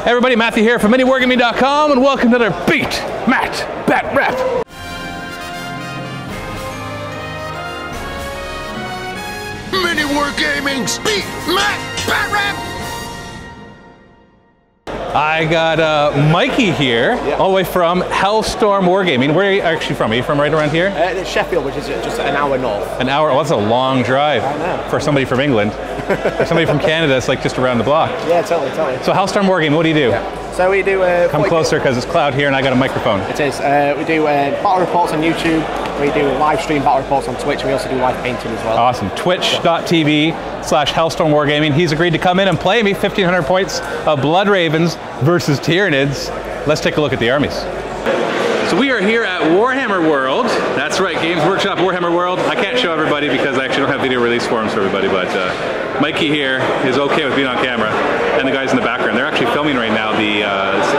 Hey everybody, Matthew here from MiniWarGaming.com, and welcome to another Beat Matt Batrep. MiniWarGaming's Beat Matt Batrep. I got Mikey here, all the way from Hellstorm Wargaming. Where are you actually from? Are you from right around here? It's Sheffield, which is just an hour north. An hour? Oh, that's a long drive for somebody from England. For somebody from Canada, it's like just around the block. Yeah, totally. So Hellstorm Wargaming, what do you do? Yeah. So we do... Come closer because it's cloud here and I got a microphone. It is. We do battle reports on YouTube. We do live stream battle reports on Twitch. We also do live painting as well. Awesome. Twitch.tv/Hellstorm Wargaming. He's agreed to come in and play me 1,500 points of Blood Ravens versus Tyranids. Let's take a look at the armies. So we are here at Warhammer World. That's right, Games Workshop Warhammer World. I can't show everybody because I actually don't have video release forms for everybody, but Mikey here is okay with being on camera, and the guys in the background. They're actually filming right now.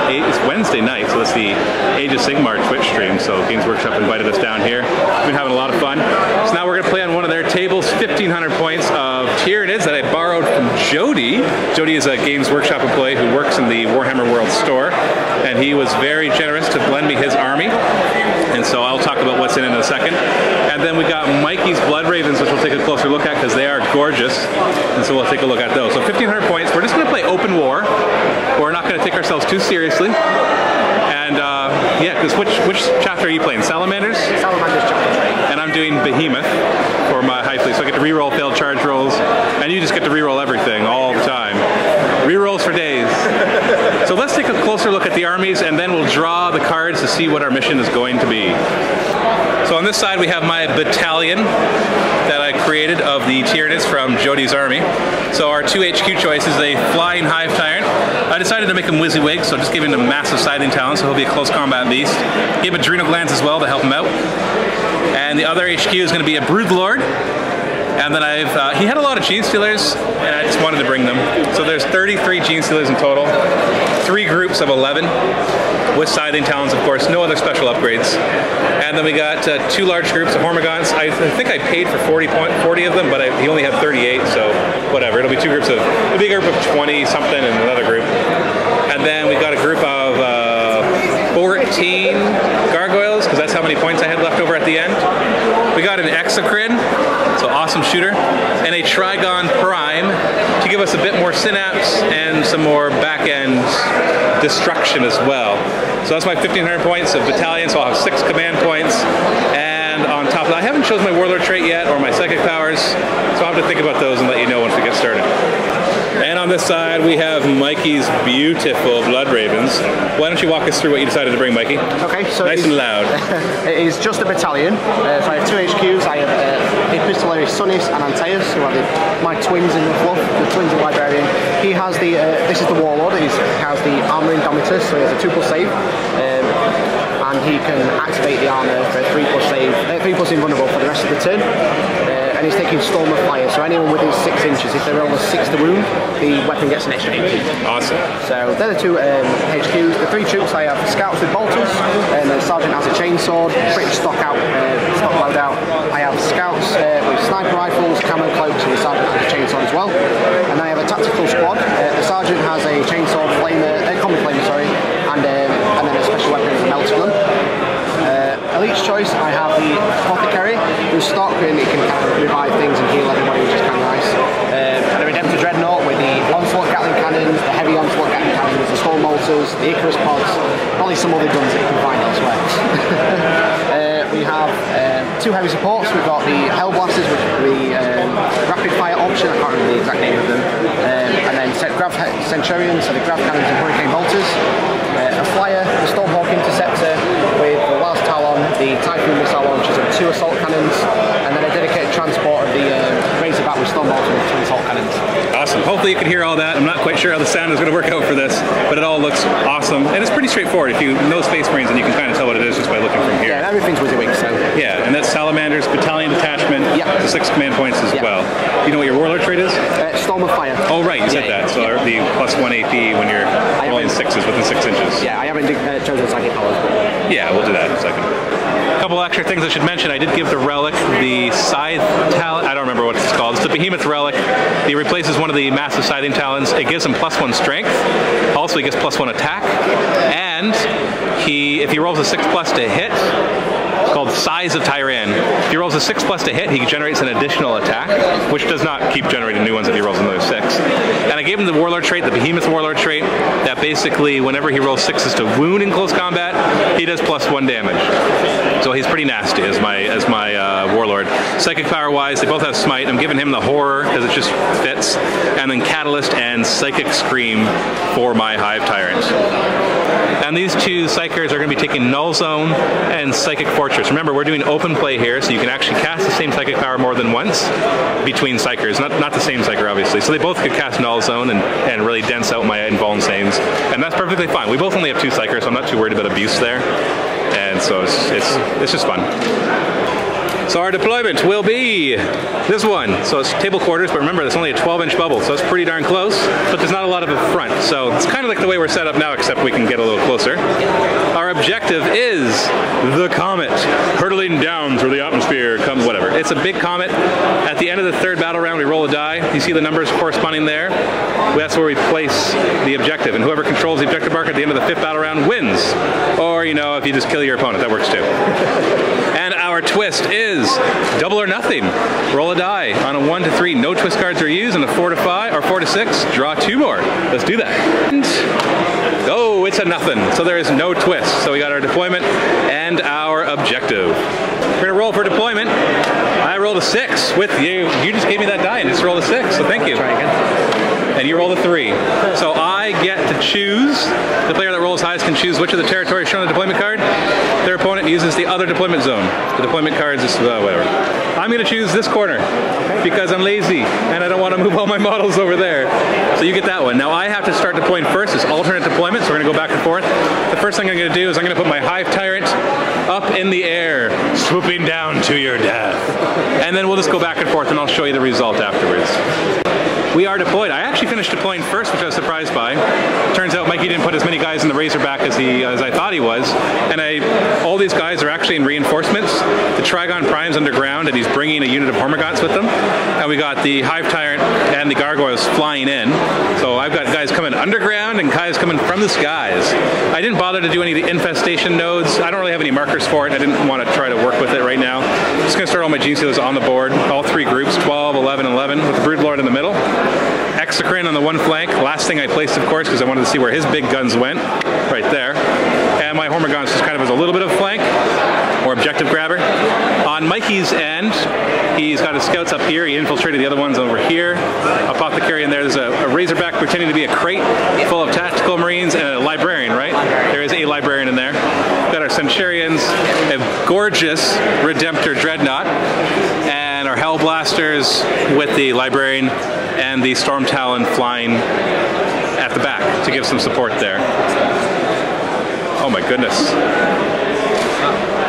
It's Wednesday night, so it's the Age of Sigmar Twitch stream. So Games Workshop invited us down here. We've been having a lot of fun. So now we're going to play on one of their tables, 1,500 points of Tyranids that I borrowed from Jody. Jody is a Games Workshop employee who works in the Warhammer World store, and he was very generous to lend me his army. And so I'll talk about what's in a second. And then we got Mikey's Blood Ravens, which we'll take a closer look at because they are gorgeous. And so we'll take a look at those. So 1,500 points. We're just going to play open war. We're not going to take ourselves too seriously. And yeah, because which chapter are you playing? Salamanders? Salamanders chapter 3. And I'm doing Behemoth for my high fleet. So I get to reroll failed charge rolls. And you just get to reroll everything all the time. Rerolls for days. So let's take a closer look at the armies and then we'll draw the cards to see what our mission is going to be. So on this side we have my battalion that I created of the Tyranids from Jody's army. So our two HQ choices, a flying hive tyrant. I decided to make him WYSIWYG, so just giving him massive scything talent, so he'll be a close combat beast. Gave him adrenal glands as well to help him out. And the other HQ is going to be a Broodlord. And then he had a lot of Gene Stealers, and I just wanted to bring them. So there's 33 Gene Stealers in total, 3 groups of 11, with Scything Talons, of course, no other special upgrades. And then we got 2 large groups of Hormagaunts. I think I paid for 40 of them, but he only had 38, so whatever. It'll be 2 groups it'll be a group of 20 something and another group. And then we got a group of 14 Gargoyles, because that's how many points I had left over at the end. We got an Exocrine, so awesome shooter, and a Trigon Prime to give us a bit more synapse and some more back-end destruction as well. So that's my 1,500 points of battalion, so I'll have 6 command points. And on top of that, I haven't chosen my Warlord trait yet, or my Psychic powers, so I'll have to think about those and let you know once we get started. And on this side, we have Mikey's beautiful Blood Ravens. Why don't you walk us through what you decided to bring, Mikey? Okay, so nice and loud. It is just a battalion. So I have 2 HQs. I have Epistolary Sunnis and Antaeus, who are my twins in the fluff, the twins in Librarian. He has the, this is the Warlord, he has the Armor Indomitus, so he has a 2+ save. And he can activate the armor for a 3+ save, 3+ invulnerable for the rest of the turn. And he's taking Storm of Fire, so anyone within 6 inches, if they roll a 6 to wound, the weapon gets an extra HP. Awesome. So they're the 2 HQs. The 3 troops, I have Scouts with Bolters, and the Sergeant has a Chainsword, British stock loadout. I have Scouts with Sniper Rifles, Camo Cloaks, and the Sergeant has a Chainsword as well. And then I have a Tactical Squad. The Sergeant has a Chainsword, Common Flamer, sorry, and then a special weapon is a Melter Gun. Elite's choice, I have the Apothecary, who's stock and it can kind of revive things and heal everybody, which is kind of nice. The Redemptor Dreadnought with the Onslaught Gatling Cannons, the heavy Onslaught Gatling Cannons, the Storm Bolters, the Icarus Pods, probably some other guns that you can find elsewhere. We have 2 heavy supports. We've got the Hellblasters, which is the rapid fire option, I can't remember the exact name of them. And then Grav Centurions, so the Grav Cannons and Hurricane Bolters. A flyer, the Stormhawk Interceptor with the Last Talon, the Typhoon Missile Launchers and 2 assault cannons, and then a dedicated transport of the Razorback with Stormbolter and 2 assault cannons. Awesome. Hopefully you can hear all that. I'm not quite sure how the sound is going to work out for this, but it all looks awesome. And it's pretty straightforward. If you know Space Marines, then you can kind of tell what it is just by looking from here. Yeah, everything's WYSIWYG, so. Yeah, and that's Salamanders, Battalion Detachment, the 6 command points as well. You know what your Warlord trait is? Storm of Fire. Oh, right, you said that. So the +1 AP when you're rolling deploying 6s within 6 inches. Yeah, I haven't chosen psychic powers, but Yeah, we'll do that in a second. A couple extra things I should mention. I did give the relic the scythe talent. I don't remember what it's called. It's the behemoth relic. He replaces one of the massive scything talons. It gives him +1 strength. Also, he gets +1 attack. And if he rolls a 6+ to hit, it's called Size of Tyran. If he rolls a 6+ to hit, he generates an additional attack, which does not keep generating new ones if he rolls another 6. And I gave him the Warlord trait, the Behemoth Warlord trait, that basically whenever he rolls 6s to wound in close combat, he does +1 damage. So he's pretty nasty as my Warlord. Psychic power wise, they both have Smite. I'm giving him the Horror because it just fits, and then Catalyst and Psychic Scream for my Hive Tyrant. And these two Psychers are going to be taking Null Zone and Psychic Fortress. Remember, we're doing open play here, so you can actually cast the same Psychic power more than once between Psychers. Not the same Psycher, obviously. So they both could cast Null Zone and really dense out my Invuln Sames. And that's perfectly fine. We both only have 2 Psychers, so I'm not too worried about abuse there. And so it's just fun. So our deployment will be this one. So it's table quarters, but remember, it's only a 12-inch bubble, so it's pretty darn close, but there's not a lot of a front. So it's kind of like the way we're set up now, except we can get a little closer. Our objective is the comet, hurtling down through the atmosphere, comes whatever. It's a big comet. At the end of the 3rd battle round, we roll a die. You see the numbers corresponding there? That's where we place the objective, and whoever controls the objective mark at the end of the 5th battle round wins. Or, you know, if you just kill your opponent, that works too. And our twist is double or nothing. Roll a die. On a 1 to 3, no twist cards are used. On a 4 to 5 or 4 to 6, draw 2 more. Let's do that. And, oh, it's a nothing. So there is no twist. So we got our deployment and our objective. We're gonna roll for deployment. I rolled a 6 with you. You just gave me that die and just rolled a 6. So thank you. try again. And you rolled a 3. So I get to choose. The player that rolls highest can choose which of the territories shown on the deployment card. Their opponent uses the other deployment zone. The deployment cards is whatever. I'm going to choose this corner because I'm lazy and I don't want to move all my models over there. So you get that one. Now I have to start deploying first. It's alternate deployment, so we're going to go back and forth. The first thing I'm going to do is I'm going to put my Hive Tyrant up in the air, swooping down to your death. And then we'll just go back and forth and I'll show you the result afterwards. We are deployed. I actually finished deploying first, which I was surprised by. Turns out Mikey didn't put as many guys in the Razorback as I thought he was. And all these guys are actually in reinforcements. The Trigon Prime's underground, and he's bringing a unit of Hormagaunts with them. And we got the Hive Tyrant and the Gargoyles flying in. So I've got guys coming underground and guys coming from the skies. I didn't bother to do any of the infestation nodes. I don't really have any markers for it. I didn't want to try to work with it right now. I'm just going to start all my Gene Stealers on the board. All 3 groups, 12, 11, 11, with the Broodlord in the middle. Exocrine on the one flank. Last thing I placed, of course, because I wanted to see where his big guns went. Right there. And my Hormagaunts just kind of as a little bit of flank, or objective grabber. On Mikey's end, he's got his scouts up here. He infiltrated the other ones over here. Apothecary in there. There's a Razorback pretending to be a crate full of tactical marines and a Librarian, right? There is a Librarian in there. We've got our Centurions, a gorgeous Redemptor Dreadnought, and our Hellblasters with the Librarian and the Storm Talon flying at the back to give some support there. Oh my goodness.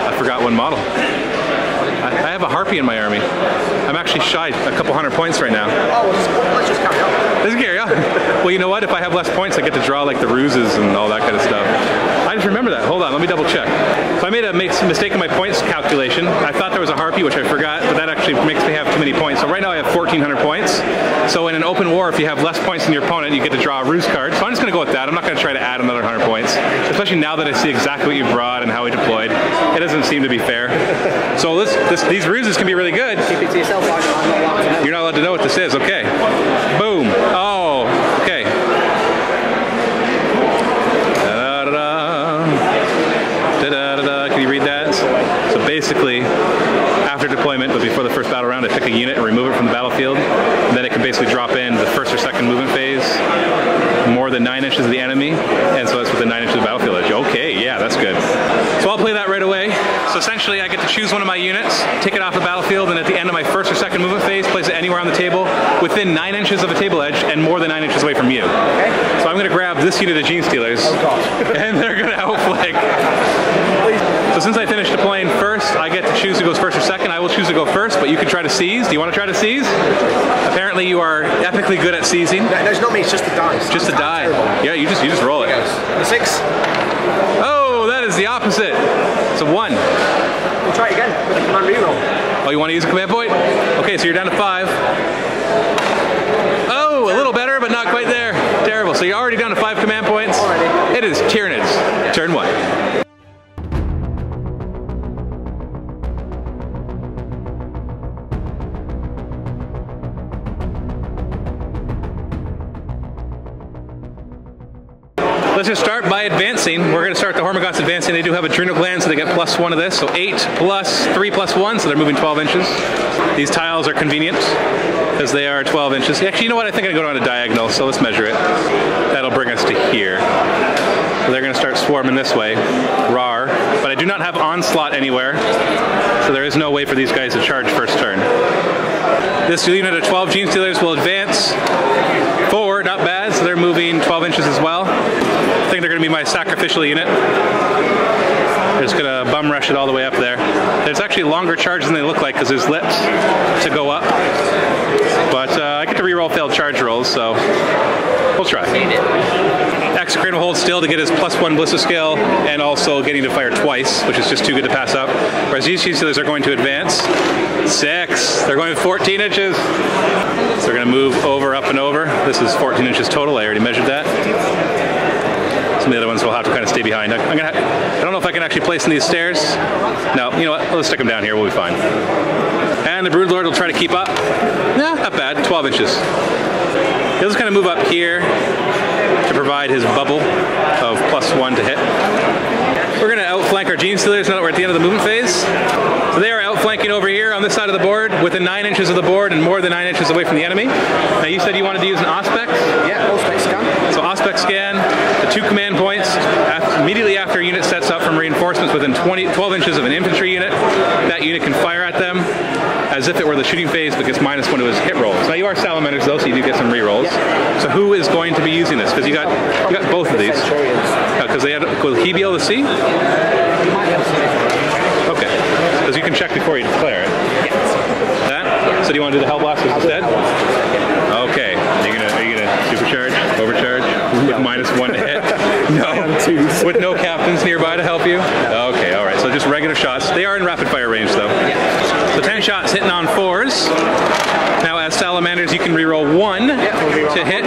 I forgot one model. I have a Harpy in my army. I'm actually shy a couple 100 points right now. Oh, let's just carry on. Let's carry on. Well, you know what? If I have less points, I get to draw like the ruses and all that kind of stuff. I just remember that. Hold on, let me double check. So I made a mistake in my points calculation. I thought there was a Harpy, which I forgot, but that actually makes me have too many points. So right now I have 1,400 points. So in an open war, if you have less points than your opponent, you get to draw a ruse card. So I'm just going to go with that. I'm not going to try to add another 100 points, especially now that I see exactly what you brought and how we deployed. It doesn't seem to be fair. So these ruses can be really good. Keep it to yourself, I'm not allowed to know. You're not allowed to know what this is. Okay. Boom. Oh, okay. Da-da-da-da. Can you read that? So basically, after deployment, but before the first battle round, I pick a unit and remove it from the battlefield. And then it can basically drop in the first or second movement phase, more than 9 inches of the enemy, and so that's within 9 inches of the battlefield edge. Okay, yeah, that's good. So I'll play that right away. So essentially, I get to choose one of my units, take it off the battlefield, and at the end of my first or second movement phase, place it anywhere on the table within 9 inches of a table edge and more than 9 inches away from you. Okay. So I'm going to grab this unit of Gene Stealers, Oh god. and they're going to outflank. So since I finished deploying first, I get to choose who goes first or second. I will choose to go first, but you can try to seize. Do you want to try to seize? Apparently you are epically good at seizing. No, it's not me, it's just the dice. Just the die. Yeah, you just roll it. The 6. Oh, that is the opposite. It's a 1. We'll try it again with a command reroll. Oh, you want to use a command point? Okay, so you're down to 5. Oh, a little better, but not quite there. Terrible. So you're already down to 5 command points. It is Tyranids. Turn 1. Let's just start by advancing. We're going to start the Hormagaunts advancing. They do have adrenal glands, so they get +1 of this. So 8 plus 3 plus 1, so they're moving 12 inches. These tiles are convenient because they are 12 inches. Actually, you know what? I think I'm going to go down a diagonal, so let's measure it. That'll bring us to here. So they're going to start swarming this way. Rawr. But I do not have onslaught anywhere, so there is no way for these guys to charge first turn. This unit of 12 Gene Stealers will advance 4, not bad, so they're moving 12 inches as well. I think they're going to be my sacrificial unit. They're just going to bum rush it all the way up there. There's actually longer charges than they look like because there's lips to go up. But I get to reroll failed charge rolls, so we'll try. Exocrine will hold still to get his +1 Ballista skill, and also getting to fire twice, which is just too good to pass up. Whereas these Stealers are going to advance 6. They're going 14 inches. So they're going to move over, up, and over. This is 14 inches total. I already measured that. Some of the other ones will have to kind of stay behind. I don't know if I can actually place in these stairs. No, you know what? Let's stick them down here. We'll be fine. And the Broodlord will try to keep up. Nah, not bad. 12 inches. He'll just kind of move up here to provide his bubble of +1 to hit. We're going to outflank our Gene Stealers now that we're at the end of the movement phase. So they are outflanking over here on this side of the board, within 9 inches of the board and more than 9 inches away from the enemy. Now you said you wanted to use an Auspex? Yeah, Auspex scan. So Auspex scan, the 2 command points, immediately after a unit sets up from reinforcements within 12 inches of an infantry unit, that unit can fire at them as if it were the shooting phase, but gets -1 to his hit rolls. Now you are salamanders though, so you do get some rerolls. Yeah. So who is going to be using this? Because you got both of these. Because will he be able to see? Okay. Because you can check before you declare it. Yes. That? So do you want to do the Hell Blasters instead? Okay. Are you gonna supercharge? Overcharge? With -1 to hit? No. With no captains nearby to help you? Okay, alright. So just regular shots. They are in rapid fire range though. So 10 shots hitting on 4s. Now as salamanders you can reroll 1 to hit.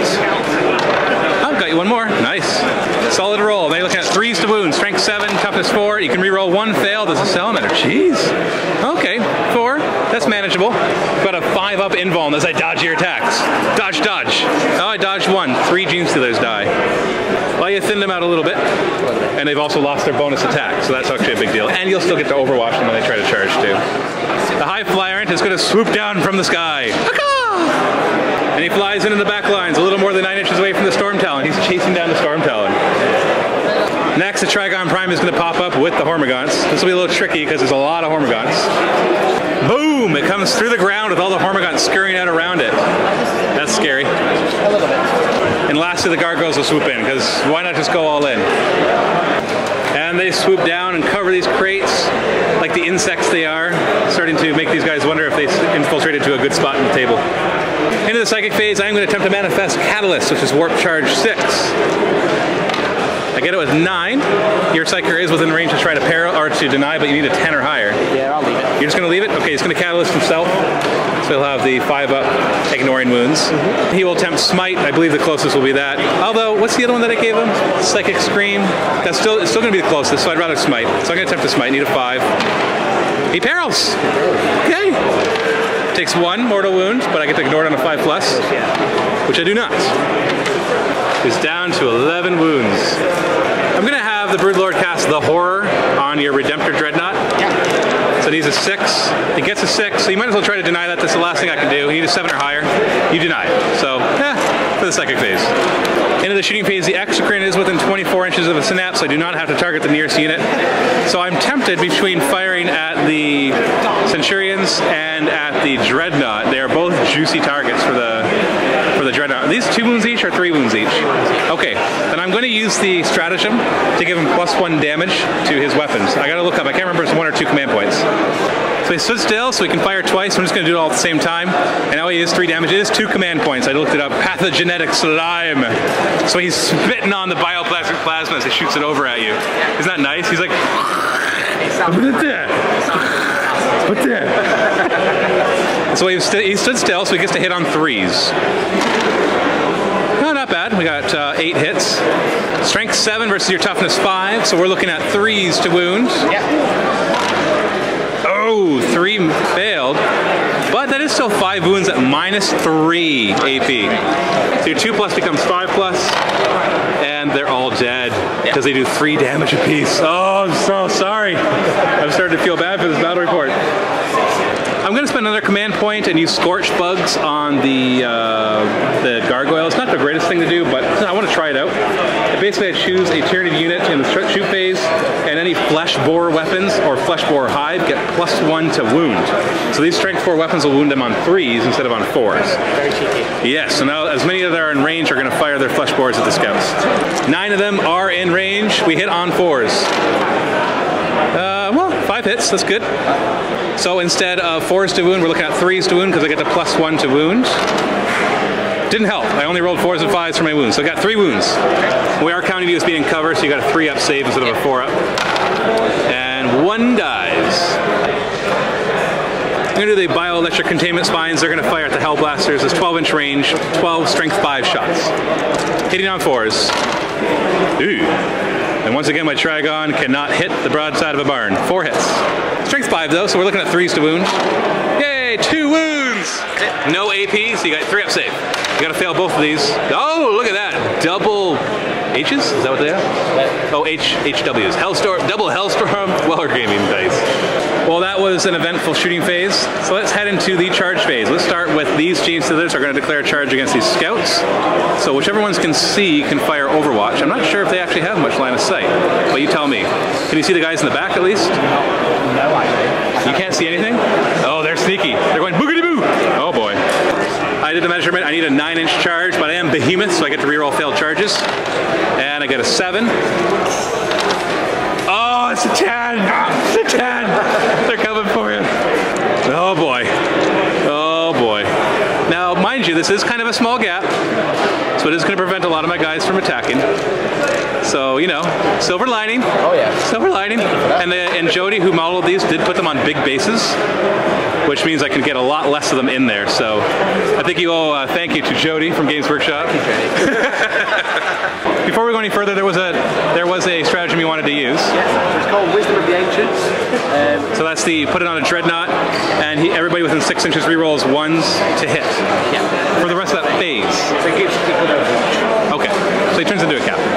Oh, got you 1 more. Nice. Solid roll. Now you're looking at 3s to wound. Strength 7, toughness 4. You can reroll 1 failed as a salamander. Jeez. Okay, 4. That's manageable. Got a 5-up invuln as I dodge your attacks. Dodge, dodge. Oh, I dodged 1. 3 Gene Stealers die. Well, you thinned them out a little bit. And they've also lost their bonus attack, so that's actually a big deal. And you'll still get to Overwatch them when they try to charge too. The High Flyerant is going to swoop down from the sky. And he flies into the back lines, a little more than 9 inches away from the Storm Talon. He's chasing down the Storm Talon. Next, the Trigon Prime is going to pop up with the Hormagaunts. This will be a little tricky because there's a lot of Hormagaunts. Boom! It comes through the ground with all the Hormagaunts scurrying out around it. That's scary. A little bit. And lastly, the Gargoyles will swoop in, because why not just go all in? And they swoop down and cover these crates like the insects they are, starting to make these guys wonder if they infiltrated to a good spot in the table. Into the Psychic phase, I'm going to attempt to manifest Catalyst, which is Warp Charge 6. I get it with 9. Your Psyker is within range to try to parry or to deny, but you need a 10 or higher. Yeah, I'll leave it. You're just going to leave it? Okay, he's going to Catalyst himself. So he'll have the 5-up ignoring wounds. He will attempt Smite. I believe the closest will be that. Although, what's the other one that I gave him? Psychic Scream. It's still going to be the closest, so I'd rather Smite. So I'm going to attempt to Smite. Need a 5. He Perros. Okay. Takes 1 mortal wound, but I get to ignore it on a 5+, which I do not. Is down to 11 wounds. I'm going to have the Broodlord cast the Horror on your Redemptor Dreadnought. So it needs a 6. It gets a 6, so you might as well try to deny that. That's the last thing I can do. You need a 7 or higher. You deny it. So, for the Psychic phase. Into the shooting phase, the Exocrine is within 24 inches of a synapse, so I do not have to target the nearest unit. So I'm tempted between firing at the Centurions and at the Dreadnought. They are both juicy targets for the the Dreadnought. Are these 2 wounds each or 3 wounds each? Okay, then I'm going to use the stratagem to give him +1 damage to his weapons. I gotta look up, I can't remember if it's 1 or 2 command points. So he stood still, so he can fire twice. I'm just going to do it all at the same time. And now he is 3 damage. It is 2 command points. I looked it up. Pathogenic slime. So he's spitting on the bioplasmic plasma as he shoots it over at you. Isn't that nice? He's like, what's that? So he stood still, so he gets to hit on 3s. No, not bad. We got 8 hits. Strength 7 versus your toughness 5. So we're looking at 3s to wound. Yeah. Oh, 3 failed, but that is still 5 wounds at -3 AP. So your 2+ becomes 5+, and they're all dead because they do 3 damage apiece. Oh, I'm so sorry. I'm starting to feel bad for this battle report. I'm going to spend another command point and use Scorch Bugs on the gargoyle. It's not the greatest thing to do, but I want to try it out. Basically, I choose a Tyranid unit in the shoot phase, and any flesh boar weapons or flesh boar hive get +1 to wound. So these strength 4 weapons will wound them on 3s instead of on 4s. Very cheeky. Yes, so now as many that are in range are going to fire their flesh boars at the scouts. 9 of them are in range. We hit on 4s. Well, 5 hits, that's good. So instead of 4s to wound, we're looking at 3s to wound because I get the +1 to wound. Didn't help. I only rolled 4s and 5s for my wounds, so I got 3 wounds. We are counting you as being in cover, so you got a 3-up save instead of a 4-up. And 1 dies. I'm going to do the bioelectric containment spines. They're going to fire at the Hellblasters. It's 12-inch range, 12 strength 5 shots. Hitting on 4s. Ooh. And once again, my Trigon cannot hit the broadside of a barn. 4 hits. Strength 5 though, so we're looking at 3s to wound. Yay, 2 wounds! No AP, so you got 3-up save. You gotta fail both of these. Oh, look at that. Double H's? Is that what they are? Oh, HWs. Hellstorm, double Hellstorm, Wargaming dice. Well, that was an eventful shooting phase. So let's head into the charge phase. Let's start with these Gene Stealers are going to declare a charge against these scouts. So whichever ones can see can fire Overwatch. I'm not sure if they actually have much line of sight, but you tell me. Can you see the guys in the back at least? No, actually. You can't see anything? Oh, they're sneaky. They're going boogity-boo. Oh boy. I did the measurement. I need a 9-inch charge, but I am behemoth, so I get to reroll failed charges. And I get a 7. Oh, it's a 10! It's a 10! They're coming for you. Oh boy. Oh boy. Now, mind you, this is kind of a small gap, so it is going to prevent a lot of my guys from attacking. So, you know, silver lining. Oh yeah. Silver lining. And Jody, who modeled these, did put them on big bases, which means I can get a lot less of them in there. So I think you owe a thank you to Jody from Games Workshop. Before we go any further, there was a stratagem you wanted to use. Yes, it's called Wisdom of the Ancients. So that's the put it on a Dreadnought, and everybody within 6 inches rerolls 1s to hit. Yeah. For the rest of that phase. So it gives people Overwatch. Okay, so he turns into a captain.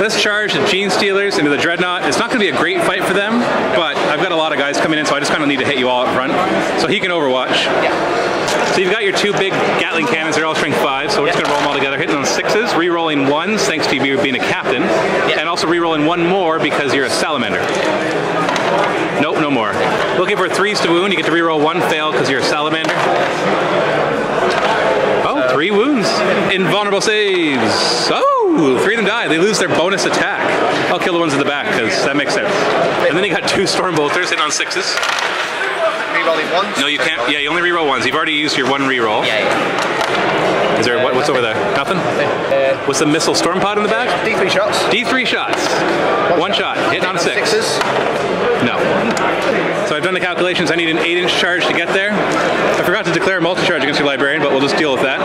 Let's charge the Gene Stealers into the Dreadnought. It's not going to be a great fight for them, but I've got a lot of guys coming in, so I just kind of need to hit you all up front. So he can Overwatch. Yeah. So you've got your 2 big Gatling cannons. They're all strength 5, so we're just going to roll them all together. Hitting on 6s, re-rolling 1s, thanks to you being a captain, and also re-rolling 1 more because you're a Salamander. Nope, no more. Looking for 3s to wound. You get to re-roll 1 fail because you're a Salamander. Oh, 3 wounds. Invulnerable saves. Oh, 3 of them die. They lose their bonus attack. I'll kill the ones in the back because that makes sense. And then you got 2 Storm Bolters hitting on 6s. Rerolling 1s? No, you can't. Yeah, you only reroll 1s. You've already used your 1 reroll. Yeah. Is there what's over there? Nothing? What's the missile storm pod in the back? D3 shots. D3 shots. 1 shot. Hitting on 6. 6s. No. So I've done the calculations. I need an 8-inch charge to get there. I forgot to declare a multi-charge against your Librarian, but we'll just deal with that.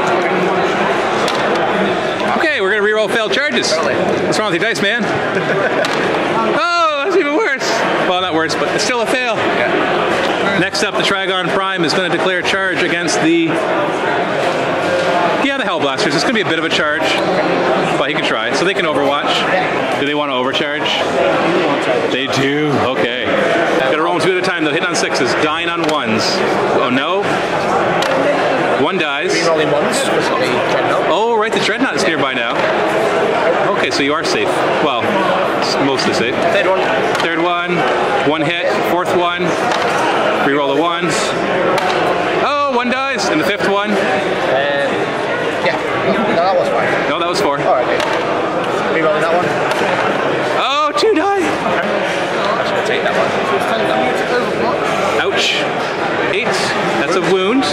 Okay, we're going to reroll failed charges. What's wrong with your dice, man? Oh, that's even worse. Well, not worse, but it's still a fail. Yeah. Next up, the Trigon Prime is going to declare a charge against the Hellblasters. It's going to be a bit of a charge, but he can try. So they can Overwatch. Do they want to overcharge? They do. Okay. Got to roll them 2 at a time. They'll hit on 6s, dying on 1s. Oh no. 1 dies. Rerolling 1s. Oh, right. The Dreadnought is nearby now. Okay, so you are safe. Well, mostly safe. 3rd one. 3rd one. 1 hit. 4th one. Reroll the 1s. Oh, 1 dies. And the 5th one. No, that was 5. No, that was 4. Alright, okay. Rerolling that one. Oh, 2 die! I'm just going to take that one. Ouch. 8. That's a wound.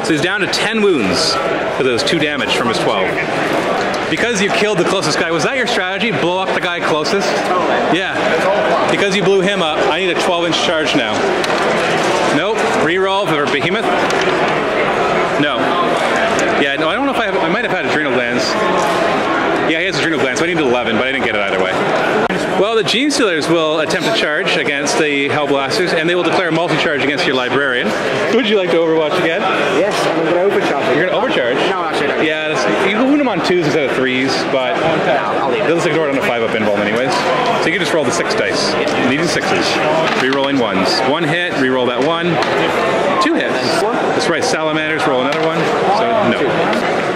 So he's down to 10 wounds for those 2 damage from his 12. Because you killed the closest guy, was that your strategy? Blow up the guy closest? Yeah. Because you blew him up, I need a 12-inch charge now. Nope. Reroll for Behemoth? No. Yeah, no, I don't know if I might have had adrenal glands. Yeah, he has adrenal glands, so I needed 11, but I didn't get it either way. Well, the Gene Stealers will attempt to charge against the Hellblasters, and they will declare a multi-charge against your Librarian. Would you like to Overwatch again? Yes, I'm going to overcharge. You're going to overcharge? No, actually, no. Yeah, you can wound them on 2s instead of 3s, but I'll leave it. they'll just ignore it on a 5-up invuln anyways. So you can just roll the 6 dice. Needing 6s. Rerolling 1s. 1 hit, reroll that 1. 2 hits. That's right, Salamanders, roll another 1. So, no.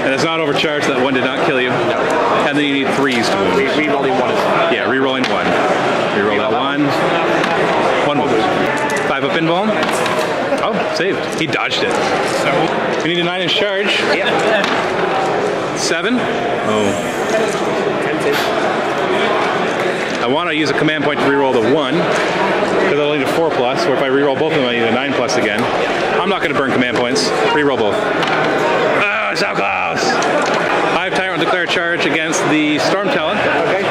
And it's not overcharged, that 1 did not kill you. No. And then you need 3s to wound. Rerolling 1 as well. Yeah, rerolling 1. Reroll that 1. 1 wound. 5-up invuln. Oh, saved. He dodged it. We need a 9-inch charge. Yep. 7. Oh. I want to use a command point to reroll the 1, because I'll need a 4+, or if I reroll both of them, I need a 9+ again. I'm not going to burn command points. Reroll both. Ah, so close! Hive Tyrant will declare charge against the Storm Talon. Okay.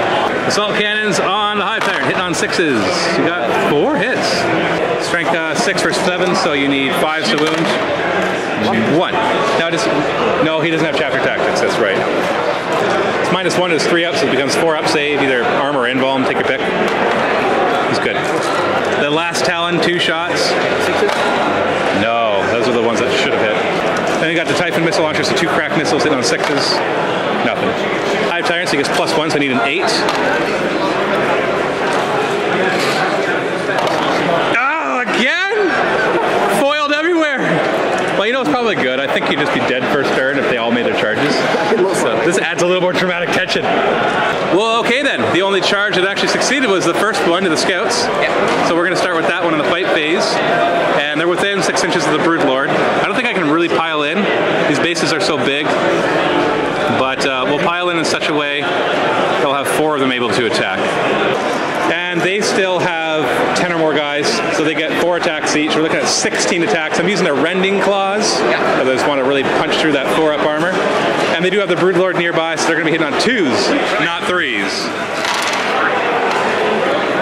Assault cannons on the Hive Tyrant, hitting on 6s. You got 4 hits. Strength 6 for 7, so you need 5s to wound. 1. Now no, he doesn't have chapter tactics, that's right. It's -1 to his 3-up, so it becomes 4-up save, either armor or invuln, take your pick. He's good. The last Talon, 2 shots. 6s? No, those are the ones that should have hit. Then you got the Typhon missile launcher, so 2 crack missiles hitting on 6s. Nothing. Hive Tyrant, so he gets +1, so I need an 8. Oh, again? Foiled everywhere. Well, you know, it's probably good. I think you'd just be dead first turn if they all made their charges. So this adds a little more dramatic tension. Well, okay then. The only charge that actually succeeded was the first one to the scouts. Yep. So we're going to start with that one in the fight phase. And they're within 6 inches of the Broodlord. I don't think I can really pile in. These bases are so big. But we'll pile in such a way they'll have 4 of them able to attack. And they still have 10 or more guys, so they get 4 attacks each. We're looking at 16 attacks. I'm using their Rending Claws, because I just want to really punch through that 4-up armor. And they do have the Broodlord nearby, so they're going to be hitting on 2s, not 3s.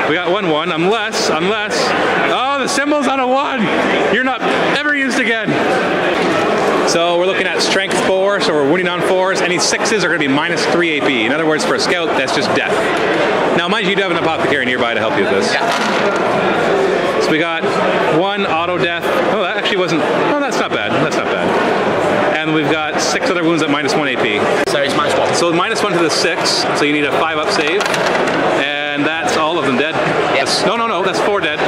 We got 1-1, unless, oh, the symbol's on a 1! You're not ever used again! So we're looking at strength 4, so we're wounding on 4s. Any 6s are going to be -3 AP. In other words, for a scout, that's just death. Now, mind you do have an apothecary nearby to help you with this. Yeah. So we got 1 auto death. Oh, that actually wasn't, oh, that's not bad. That's not bad. And we've got 6 other wounds at -1 AP. So it's -1. So -1 to the 6, so you need a 5-up save. And that's all of them dead. Yes. No, that's 4 dead.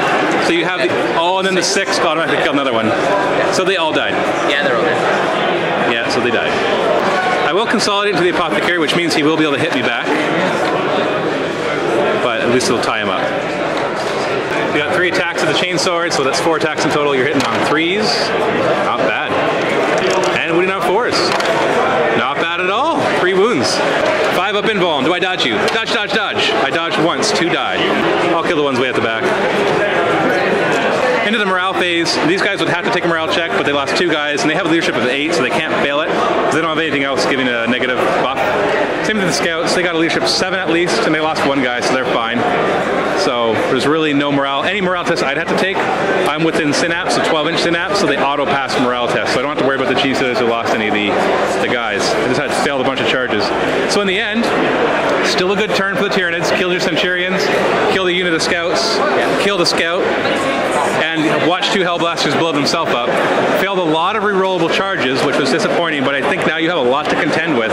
So you have the, oh, and then the 6 automatically killed another one. So they all died. Yeah, they're all dead. Yeah, so they died. I will consolidate into the apothecary, which means he will be able to hit me back. But at least it'll tie him up. You got 3 attacks with the chainsword, so that's 4 attacks in total. You're hitting on 3s. Not bad. And wounding on 4s. Not bad at all. 3 wounds. 5-up invuln. Do I dodge you? Dodge, dodge, dodge. I dodged once. 2 died. I'll kill the ones way at the back. Into the morale phase. These guys would have to take a morale check, but they lost 2 guys, and they have a leadership of 8, so they can't fail it. They don't have anything else giving a negative buff. Same with the scouts. They got a leadership of 7 at least, and they lost 1 guy, so they're fine. So there's really no morale. Any morale test I'd have to take, I'm within synapse, so 12-inch synapse, so they auto-pass morale tests. So I don't have to worry about the Chief Stealers who lost any of the guys. I just had to fail a bunch of charges. So in the end, still a good turn for the Tyranids. Kill your Centurions, kill the unit of scouts, kill the scout, and watch 2 Hellblasters blow themselves up. Failed a lot of rerollable charges, which was disappointing, but I think now you have a lot to contend with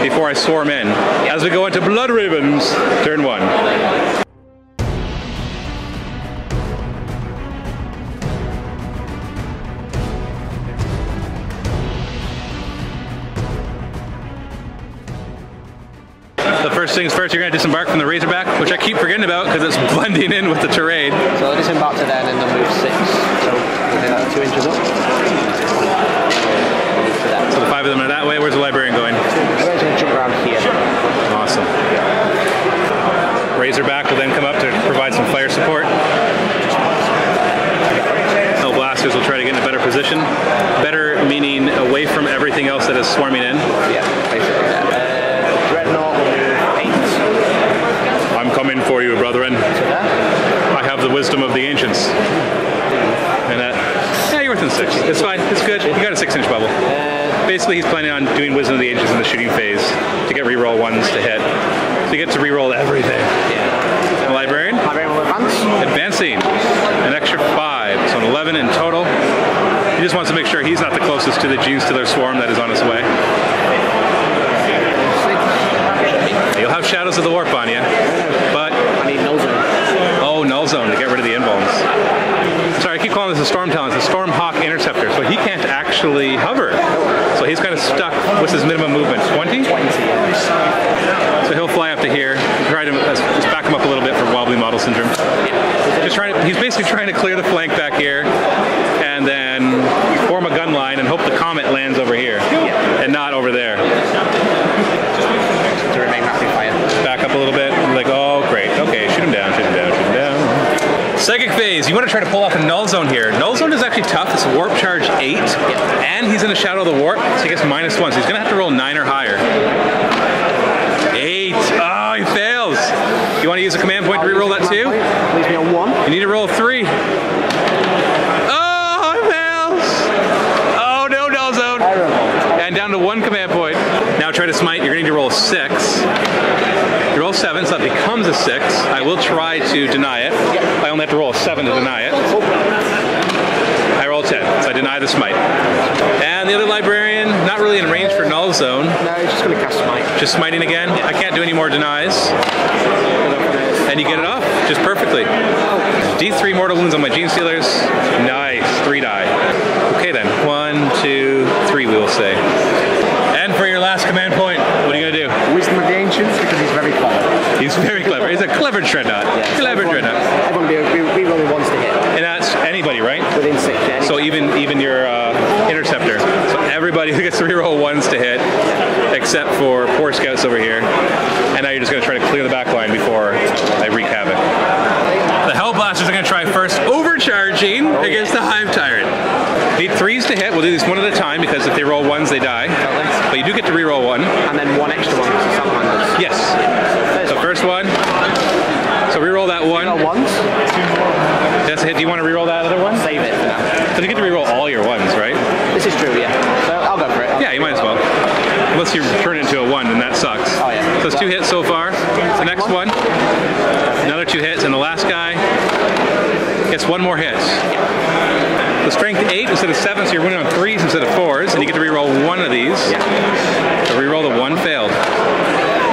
before I swarm in. As we go into Blood Ravens, turn 1. First things first, you're going to disembark from the Razorback, which I keep forgetting about because it's blending in with the terrain. So disembark to there and then move 6. So we'll do that 2 inches up. So the 5 of them are that way. Where's the Librarian going? Razorback will then come up to provide some fire support. Hell Blasters will try to get in a better position. Better meaning away from everything else that is swarming in. Yeah, basically that. Dreadnought will move 8. I'm coming for you, brethren. I have the wisdom of the ancients. And that, yeah, you're within 6. It's fine, it's good. You got a 6-inch bubble. Basically, he's planning on doing wisdom of the ancients in the shooting phase to get reroll 1s to hit. So you get to reroll everything. Yeah. And Librarian? Librarian will advance. Advancing. An extra 5, so an 11 in total. He just wants to make sure he's not the closest to the Gene Stealer swarm that is on its way. You'll have Shadows of the Warp on you, but I need Null Zone. Oh, Null Zone to get rid of the invulns. Sorry, I keep calling this a Storm Talon. It's a Storm Hawk Interceptor, so he can't actually hover. So he's kind of stuck. What's his minimum movement? 20? 20, yeah. So he'll fly up to here. Try to just back him up a little bit for wobbly model syndrome. Just trying to, he's basically trying to clear the flank back here, and then form a gun line and hope the comet lands over here, and not over there. To remain rapid fire. Back up a little bit. Like, oh, great. Okay, shoot him down, shoot him down, shoot him down. Psychic phase. You want to try to pull off a Null Zone here. Null Zone is actually tough. It's Warp Charge 8, and he's in the Shadow of the Warp, so he gets -1. So he's going to have to roll 9 or higher. 8. Oh, he fails. You want to use a command point to reroll that too? Leaves me on 1. You need to roll 3. Oh, it fails. Oh, no, Null Zone. And down to 1 command point. Now try to smite. You're going to need to roll 6. You roll 7, so that becomes a 6. I will try to deny it. I only have to roll a 7 to deny it. I roll 10, so I deny the smite. And the other Librarian, not really in range for Null Zone. No, he's just going to cast Smite. Just smiting again. I can't do any more denies. And you get it off just perfectly. D3 mortal wounds on my Gene Stealers. Nice, 3 die. Okay then, 1, 2, 3 we will say. And for your last command point, what are you going to do? Wisdom of the Ancients, because he's very clever. He's very clever. He's a clever Dreadnought. Yeah, Clever Dreadnought. Everyone will be re-rolling 1s to hit. And that's anybody, right? Within 6, yeah. So even your Interceptor. So everybody who gets to reroll 1s to hit, except for poor scouts over here. And now you're just going to try to clear the back line before I wreak havoc. The Hell Blasters are going to try first, overcharging against the Hive Tyrant. Need 3s to hit. We'll do these one at a time because if they roll 1s, they die. But you do get to reroll 1. And then 1 extra one because Salamanders. Yes. So first one. So reroll that 1. Reroll 1s. That's a hit. Do you want to reroll that other one? Save it for now. So you get to reroll all your 1s, right? This is true, yeah. So I'll go for it. Yeah, you might as well. Unless you turn it into a 1, then that sucks. Oh, yeah. So it's 2 hits so far. The next one, another 2 hits, and the last guy gets 1 more hit. The strength 8 instead of 7, so you're winning on 3s instead of 4s, and you get to reroll 1 of these. Yeah. So reroll the 1 failed.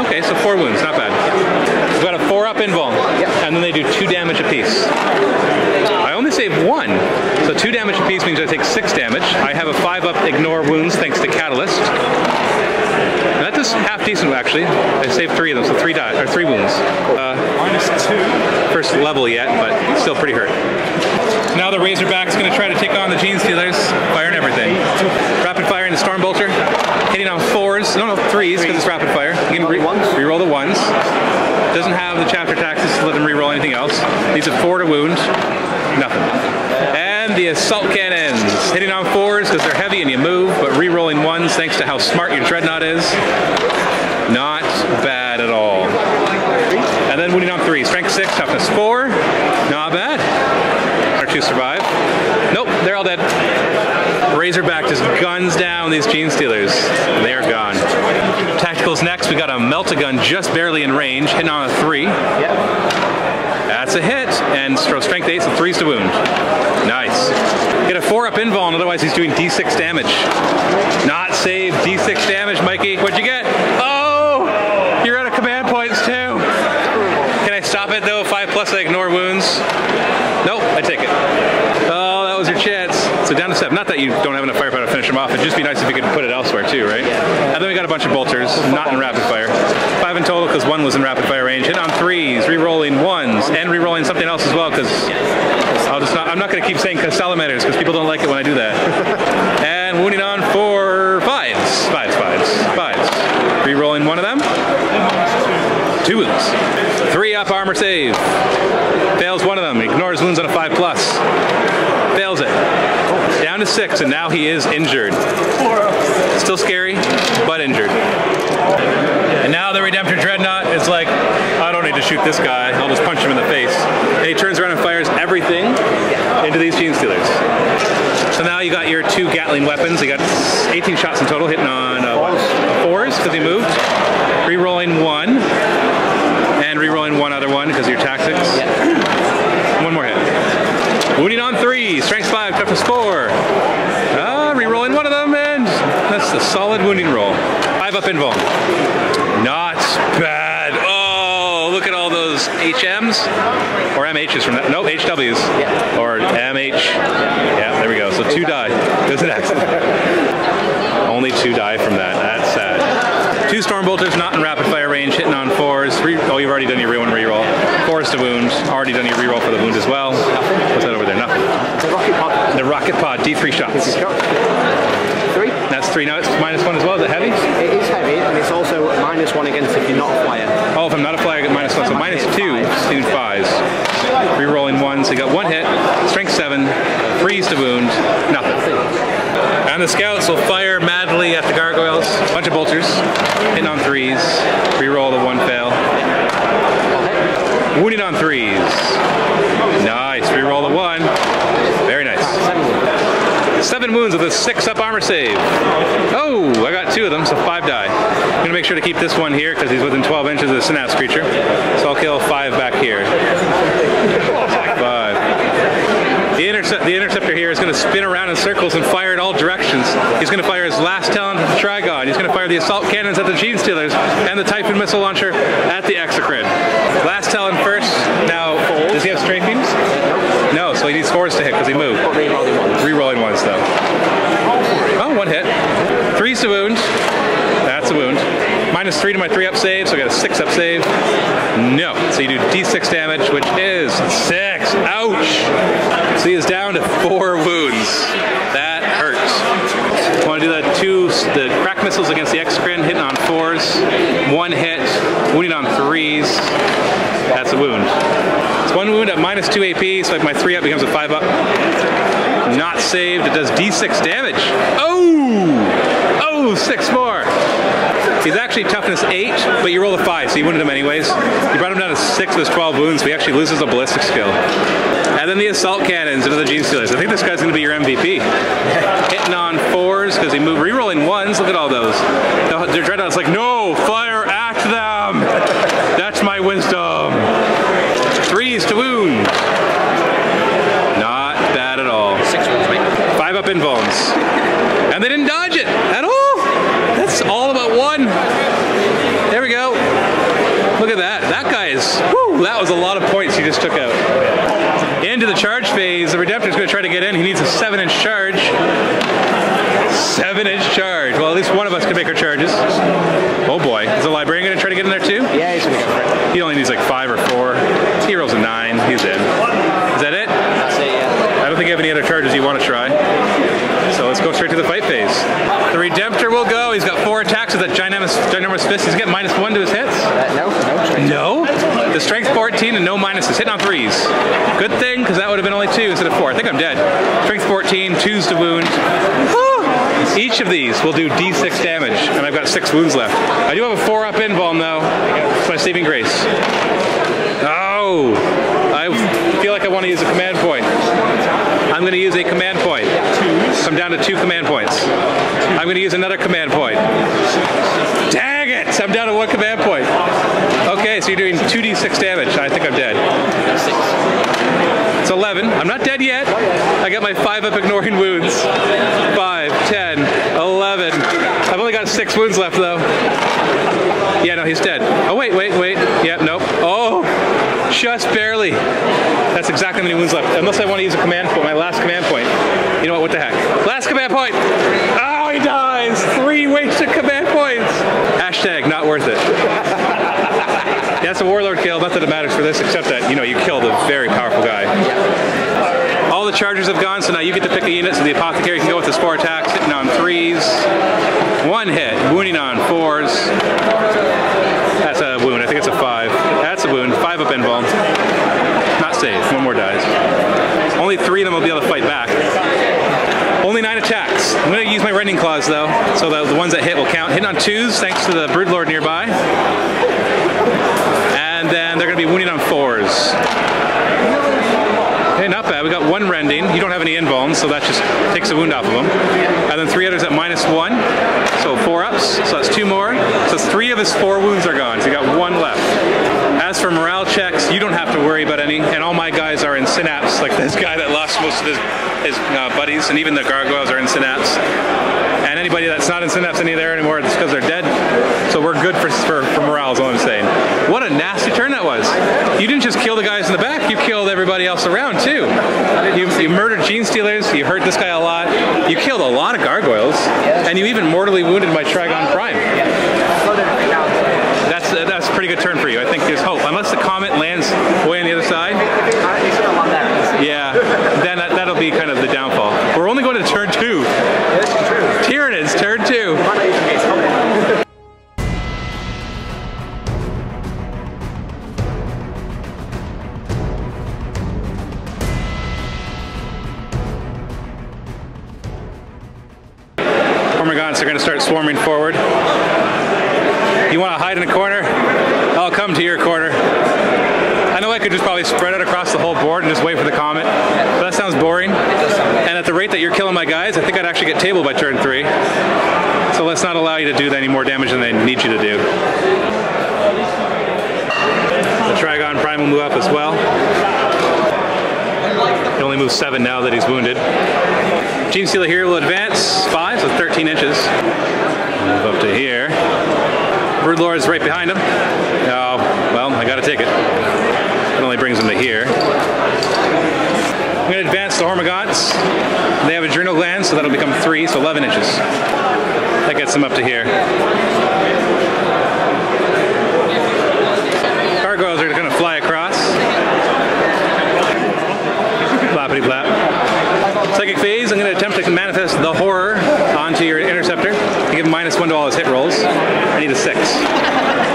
Okay, so 4 wounds, not bad. We've got a 4-up invuln, and then they do 2 damage apiece. I only saved 1, so 2 damage apiece means I take 6 damage. I have a 5-up ignore wounds thanks to Catalyst. And that does half decent actually. I saved 3 of them, so 3 wounds. -2. First level yet, but still pretty hurt. So now the Razorback's going to try to take on the Gene Stealers, firing everything. Rapid fire into Storm Bolter, hitting on 4s, no 3s because it's rapid fire. You can reroll the 1s. Doesn't have the chapter taxes to let them reroll anything else. Needs a 4 to wound, nothing. And the Assault Cannons, hitting on 4s because they're heavy and you move, but re-rolling 1s thanks to how smart your Dreadnought is. Not bad at all. And then wounding on 3, strength 6, toughness 4, not bad. Our 2 survive. Nope, they're all dead. Razorback just guns down these Gene Stealers. They're gone. Tacticals next, we got a Melt-A-Gun just barely in range, hitting on a 3. Yep. That's a hit, and strength 8, so 3s to wound. Nice. Get a 4-up invuln, otherwise he's doing D6 damage. Not saved, D6 damage, Mikey. What'd you get? Oh! You're out of command points too. Can I stop it though? 5+, I ignore wounds. Nope, I take it. Oh, that was your chance. So down to 7. Not that you don't have enough firepower to finish him off. It'd just be nice if you could put it elsewhere too, right? And then we got a bunch of bolters, not in rapid fire. 5 in total because 1 was in rapid fire range. Hit on 3s, re-rolling 1s, and re-rolling something else as well because I'm not going to keep saying salamanders because people don't like it when I do that. And wounding on 4 5s. 5s. Re-rolling 1 of them. 2 wounds. 3-up armor save. Fails one of them. Ignores wounds on a 5+. Fails it. Down to 6, and now he is injured. Still scary, but injured. And now the Redemptor Dreadnought is like, I don't need to shoot this guy. I'll just punch him in the face. And he turns around and fires everything into these Gene Stealers. So now you got your 2 Gatling weapons. You got 18 shots in total, hitting on 4s because he moved. Rerolling 1. And rerolling 1 other one because of your tactics. One more hit. Wounding on 3. Strength 5, toughness 4. Rerolling 1 of them, and that's a solid wounding roll. 5-up invuln. Not bad. Oh, look at all those HMs. Or MHs from that. No, HWs. Or MH. Yeah, there we go. So 2 die. It was an accident. Only 2 die from that. That's sad. 2 Stormbolters not in rapid fire range, hitting on 4s. Oh, you've already done your reroll. 4s to wound. Already done your reroll for the wound as well. What's that over there? Nothing. The rocket pod. The rocket pod, D3 shots. 3. That's 3. Now it's -1 as well. Is it heavy? It is heavy, and it's also -1 against if you're not a flyer. Oh, if I'm not a flyer, I get -1. So -2. 2 5s. Rerolling 1. So you got 1 hit. Strength 7. 3s to wound. Nothing. And the scouts will fire madly at the gargoyles. Bunch of bolters. Hitting on 3s. Reroll the 1 fail. Wounding on 3s. Nice. Reroll the 1. Very nice. 7 wounds with a 6-up armor save. Oh, I got 2 of them, so 5 die. I'm going to make sure to keep this one here because he's within 12 inches of the Synapse creature. So I'll kill 5 back here. 5. The interceptor here is going to spin around in circles and fire in all directions. He's going to fire his last talent at the Trigon. He's going to fire the assault cannons at the Gene Stealers and the Typhoon missile launcher at the Exocrine. Last talent first. Now, does he have strength beams? No, so he needs 4s to hit because he moved. Rerolling 1s though. Oh, 1 hit. 3s to wound. That's a wound. -3 to my 3-up save, so I got a 6-up save. No. So you do D6 damage, which is 6. Ouch! So he is down to 4 wounds. That hurts. I want to do the crack missiles against the Exocrine, hitting on 4s. 1 hit, wounding on 3s. That's a wound. It's 1 wound at -2 AP, so if my 3-up becomes a 5-up. Not saved. It does D6 damage. Oh, 6 more. He's actually toughness 8, but you roll a 5, so you wounded him anyways. You brought him down to 6 with his 12 wounds, so he actually loses a ballistic skill. And then the assault cannons into the Gene Stealers. I think this guy's going to be your MVP. Hitting on 4s because he moved. Rerolling 1s. Look at all those. The Dreadnought's like, no, fire at them. That's my wisdom. 3s to wound. Not bad at all. 5-up invulns. And they didn't dodge it at all. That's all about 1. There we go. Look at that. That guy is, whew, that was a lot of points he just took out. Into the charge phase. The Redemptor's going to try to get in. He needs a 7-inch charge. 7-inch charge. Well, at least one of us can make our charges. Oh boy. Is the Librarian going to try to get in there too? Yeah, he's going to go for it. He only needs like 5 or 4. He rolls a 9. He's in. Is that it? That's it, yeah. I don't think you have any other charges you want to try. So let's go straight to the fight phase. The Redemptor will go. He's got 4 attacks with that ginormous fist. He's getting -1 to his hits. No? The strength 14 and no minuses. Hitting on 3s. Good thing, because that would have been only 2 instead of 4. I think I'm dead. Strength 14, 2s to wound. Each of these will do D6 damage, and I've got 6 wounds left. I do have a 4-up invuln though. It's my saving grace. Oh! I feel like I want to use a command point. I'm going to use a command point. I'm down to 2 command points. I'm going to use another command point. Dang it! I'm down to 1 command point. Okay, so you're doing 2d6 damage. I think I'm dead. It's 11. I'm not dead yet. I got my 5-up ignoring wounds. 5, 10, 11. I've only got 6 wounds left though. Yeah, no, he's dead. Oh, wait. Yeah, nope. Oh, just barely. That's exactly how many wounds left. Unless I want to use a command point, my last command point. You know what the heck? Last command point. Oh, he dies. 3 wasted command points. Hashtag not worth it. Yeah, it's a Warlord kill. Not that it matters for this, except that, you know, you killed a very powerful guy. All the chargers have gone, so now you get to pick a unit, so the Apothecary can go with the 4 attacks, hitting on 3s. 1 hit, wounding on 4s. That's a wound. I think it's a 5. That's a wound. 5 Hopefully 3 of them will be able to fight back. Only 9 attacks. I'm going to use my rending claws though, so the ones that hit will count. Hitting on 2s thanks to the Broodlord nearby. And then they're going to be wounding on 4s. Okay, not bad. We got 1 rending. You don't have any invulns, so that just takes a wound off of them. And then 3 others at -1, so 4 ups. So that's 2 more. So 3 of his 4 wounds are gone. So you got 1 left. As for morale checks, you don't have to worry about any. And all my guys are in synapse, like this guy that lost most of his buddies, and even the gargoyles are in synapse. And anybody that's not in synapse any there anymore, it's because they're dead. So we're good for morale is all I'm saying. What a nasty turn that was. You didn't just kill the guys in the back, you killed everybody else around too. You murdered Gene Stealers, you hurt this guy a lot, you killed a lot of gargoyles, and you even mortally wounded my Trigon Prime. That's a pretty good turn for you. I think there's hope. Unless the comet lands way on the other side. Yeah, then that'll be kind of the downfall. We're only going to turn 2. Tyranids, turn 2. Hormagaunts are going to start swarming forward. You want to hide in a corner? I'll come to your corner. I know I could just probably spread it across the whole board and just wait for the comet, but that sounds boring. And at the rate that you're killing my guys, I think I'd actually get tabled by turn 3. So let's not allow you to do any more damage than they need you to do. The Trigon Prime will move up as well. He only moves 7 now that he's wounded. Gene Stealer here will advance 5, so 13 inches. Move up to here. Broodlord is right behind him. Oh, well, I gotta take it. It only brings him to here. I'm gonna advance the Hormagaunts. They have adrenal glands, so that'll become 3, so 11 inches. That gets them up to here. Gargoyles are gonna fly across. Flappity flap. Psychic phase, I'm gonna attempt to manifest the horror onto your interceptor. I give him -1 to all his hit rolls. I need a 6.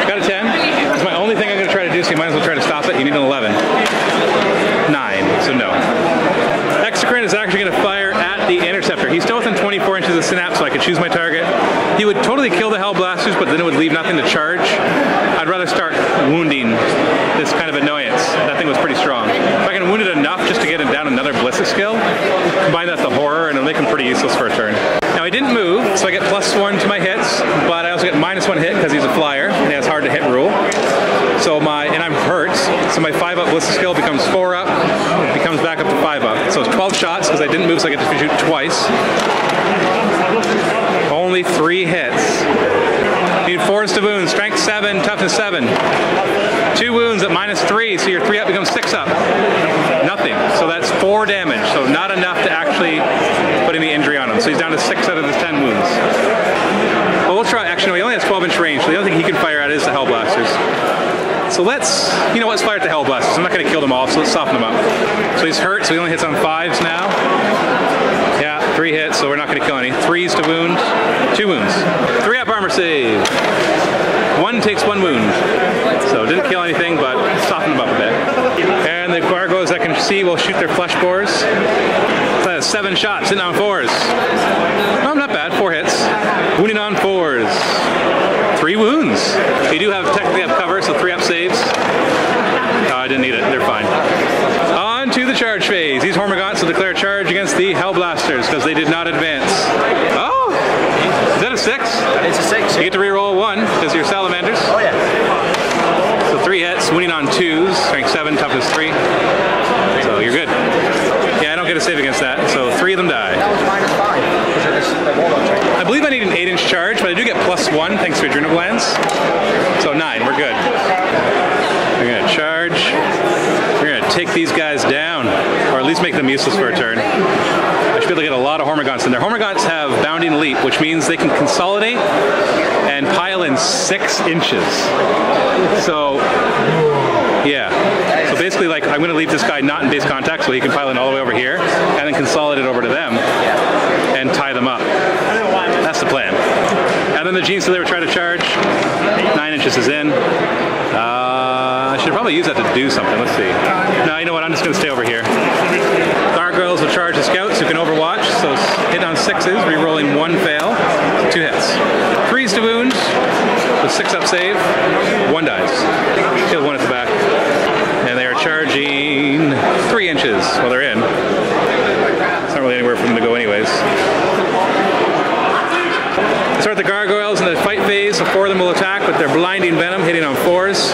Got a 10. It's my only thing I'm going to try to do, so you might as well try to stop it. You need an 11. 9, so no. Exocrine is actually going to fire at the interceptor. He's still within 24 inches of synapse, so I could choose my target. He would totally kill the Hellblasters, but then it would leave nothing to charge. I'd rather start wounding this kind of annoyance. That thing was pretty strong. If I can wound it enough just to get him down another ballistic skill, combine that with the horror, and it'll make him pretty useless for a turn. Now I didn't move, so I get +1 to my hits, but I also get -1 hit because he's a flyer, and he has hard to hit rule. So and I'm hurt, so my 5-up ballistic skill becomes 4-up, it becomes back up to 5-up. So it's 12 shots because I didn't move, so I get to shoot twice. Only 3 hits. Need 4s to wound, strength 7, toughness 7. 2 wounds at -3, so your 3-up becomes 6-up. Nothing, so that's 4 damage, so not enough to actually put any injury on him. So he's down to 6 out of his 10 wounds. Well, we'll try, actually no, he only has 12-inch range, so the only thing he can fire at is the Hellblasters. So let's fire at the Hellblasters. I'm not going to kill them all, so let's soften them up. So he's hurt, so he only hits on 5s now. Yeah, 3 hits, so we're not going to kill any. 3s to wound, 2 wounds. 3-up armor save. 1 takes 1 wound. So didn't kill anything, but softened them up a bit. And the gargoyles I can see will shoot their flesh bores. So that's 7 shots, hitting on 4s. Oh, not bad, 4 hits. Wounding on 4s. 3 wounds. You do technically have cover, so 3-up saves. Oh, I didn't need it, they're fine. On to the charge phase. These Hormagaunts will declare charge against the Hellblasters because they did not advance. Oh! Is that a 6? It's a 6. You get to reroll 1 because you're salamanders. Oh yeah. So 3 hits, winning on 2s, strength 7, toughness 3. So you're good. Yeah, I don't get a save against that, so 3 of them die. That was -5 because of the warlock check. I believe I need an 8-inch charge, but I do get +1 thanks to adrenal glands. So 9, we're good. We're gonna charge. We're gonna take these guys down, or at least make them useless for a turn. I should be able to get a lot of Hormagaunts in there. Hormagaunts have bounding leap, which means they can consolidate and pile in 6 inches. So, yeah. So basically, like, I'm gonna leave this guy not in base contact so he can pile in all the way over here, and then consolidate over to them, and tie them up. That's the plan. And then the Gene Stealer will try to charge. 9 inches is in. I should probably use that to do something. Let's see. No, you know what? I'm just going to stay over here. gargoyles will charge the scouts who can overwatch, so hit on 6s, re-rolling 1 fail, 2 hits. 3s to wound, with 6 up save, 1 dies. Kill 1 at the back. And they are charging 3 inches while they're in. It's not really anywhere for them to go anyways. Start the gargoyles in the fight phase, so 4 of them will attack with their blinding venom, hitting on 4s.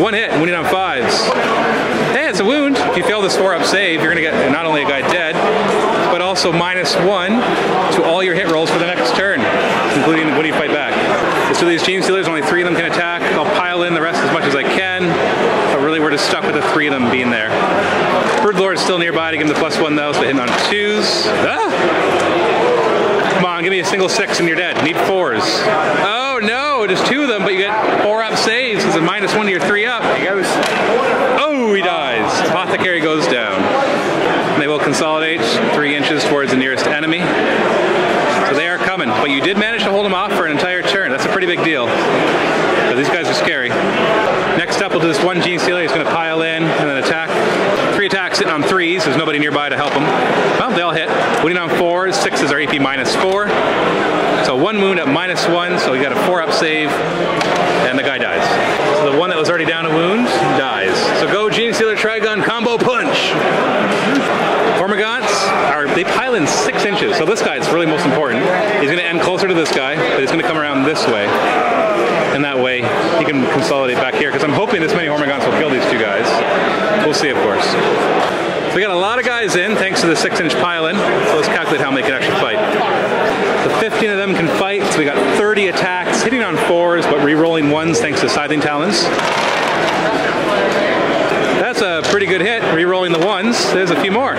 1 hit, wounding on 5s. Hey, it's a wound. If you fail this 4-up save, you're going to get not only a guy dead, but also -1 to all your hit rolls for the next turn, including when you fight back. So these Gene Stealers, only 3 of them can attack. I'll pile in the rest as much as I can, but really we're just stuck with the 3 of them being there. Bird Lord is still nearby to give him the +1 though, so hitting on 2s. Ah! Come on, give me a single 6 and you're dead. Need 4s. Oh no, just 2 of them, but you get 4-up saves. It's a -1 to your 3-up. He goes. Oh, he dies. Apothecary goes down. And they will consolidate 3 inches towards the nearest enemy. So they are coming, but you did manage to hold them off for an entire turn. That's a pretty big deal. So these guys are scary. Next up, we'll do this 1 Gene Stealer. He's going to pile in and then attack. 3 attacks sitting on 3s. There's nobody nearby to help him. Well, they all hit. Wounding on 4s. 6s are AP -4. So 1 wound at -1. So we got a 4-up save, and the guy dies. So the one that was already down a wound dies. So go Gene Stealer Trigon combo punch. Hormagaunts they pile in 6 inches. So this guy is really most important. He's going to end closer to this guy, but he's going to come around this way. And that way he can consolidate back here, because I'm hoping this many Hormagaunts will kill these 2 guys. We'll see, of course. So we got a lot of guys in thanks to the 6-inch pile-in. So let's calculate how many can actually fight. So 15 of them can fight. So we got 30 attacks, hitting on 4s, but re-rolling 1s thanks to Scything Talons. That's a pretty good hit, re-rolling the 1s. There's a few more.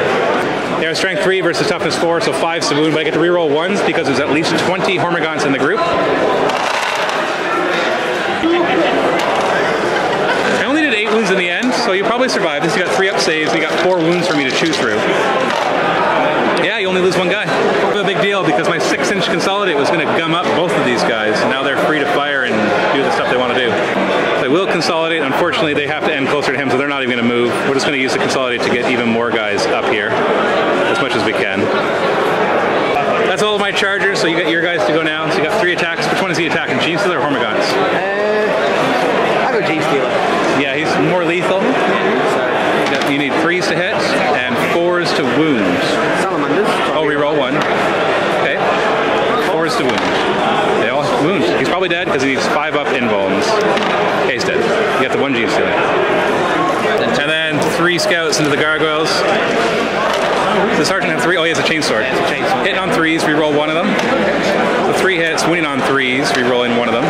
They are strength 3 versus toughness 4, so 5's to wound, but I get to re-roll 1s because there's at least 20 Hormagaunts in the group. I only did 8 wounds in the end, so you probably survived. This you got 3-up saves, and you got 4 wounds for me to choose through. Yeah, you only lose 1 guy. A big deal because my 6-inch Consolidate was going to gum up both of these guys, and now they're free to fire and do the stuff they want to do. They will consolidate. Unfortunately, they have to end closer to him, so they're not even going to move. We're just going to use the Consolidate to get even more guys up here, as much as we can. That's all of my chargers, so you got your guys to go now. So you got 3 attacks. Which one is he attacking, Gene Stealer or Hormagaunts? I go Gene Stealer. Yeah, he's more lethal. You need 3s to hit and 4s to wound. Salamanders. Oh, reroll 1. Okay. 4s to wound. They all wound. He's probably dead because he needs 5-up invulns. Okay, he's dead. You got the 1 Gene Stealer. And then 3 scouts into the gargoyles. Does the sergeant have 3? Oh, he has a chainsword. Yeah, it's a chainsword. Hitting on 3s, reroll 1 of them. So 3 hits, winning on 3s, rerolling 1 of them.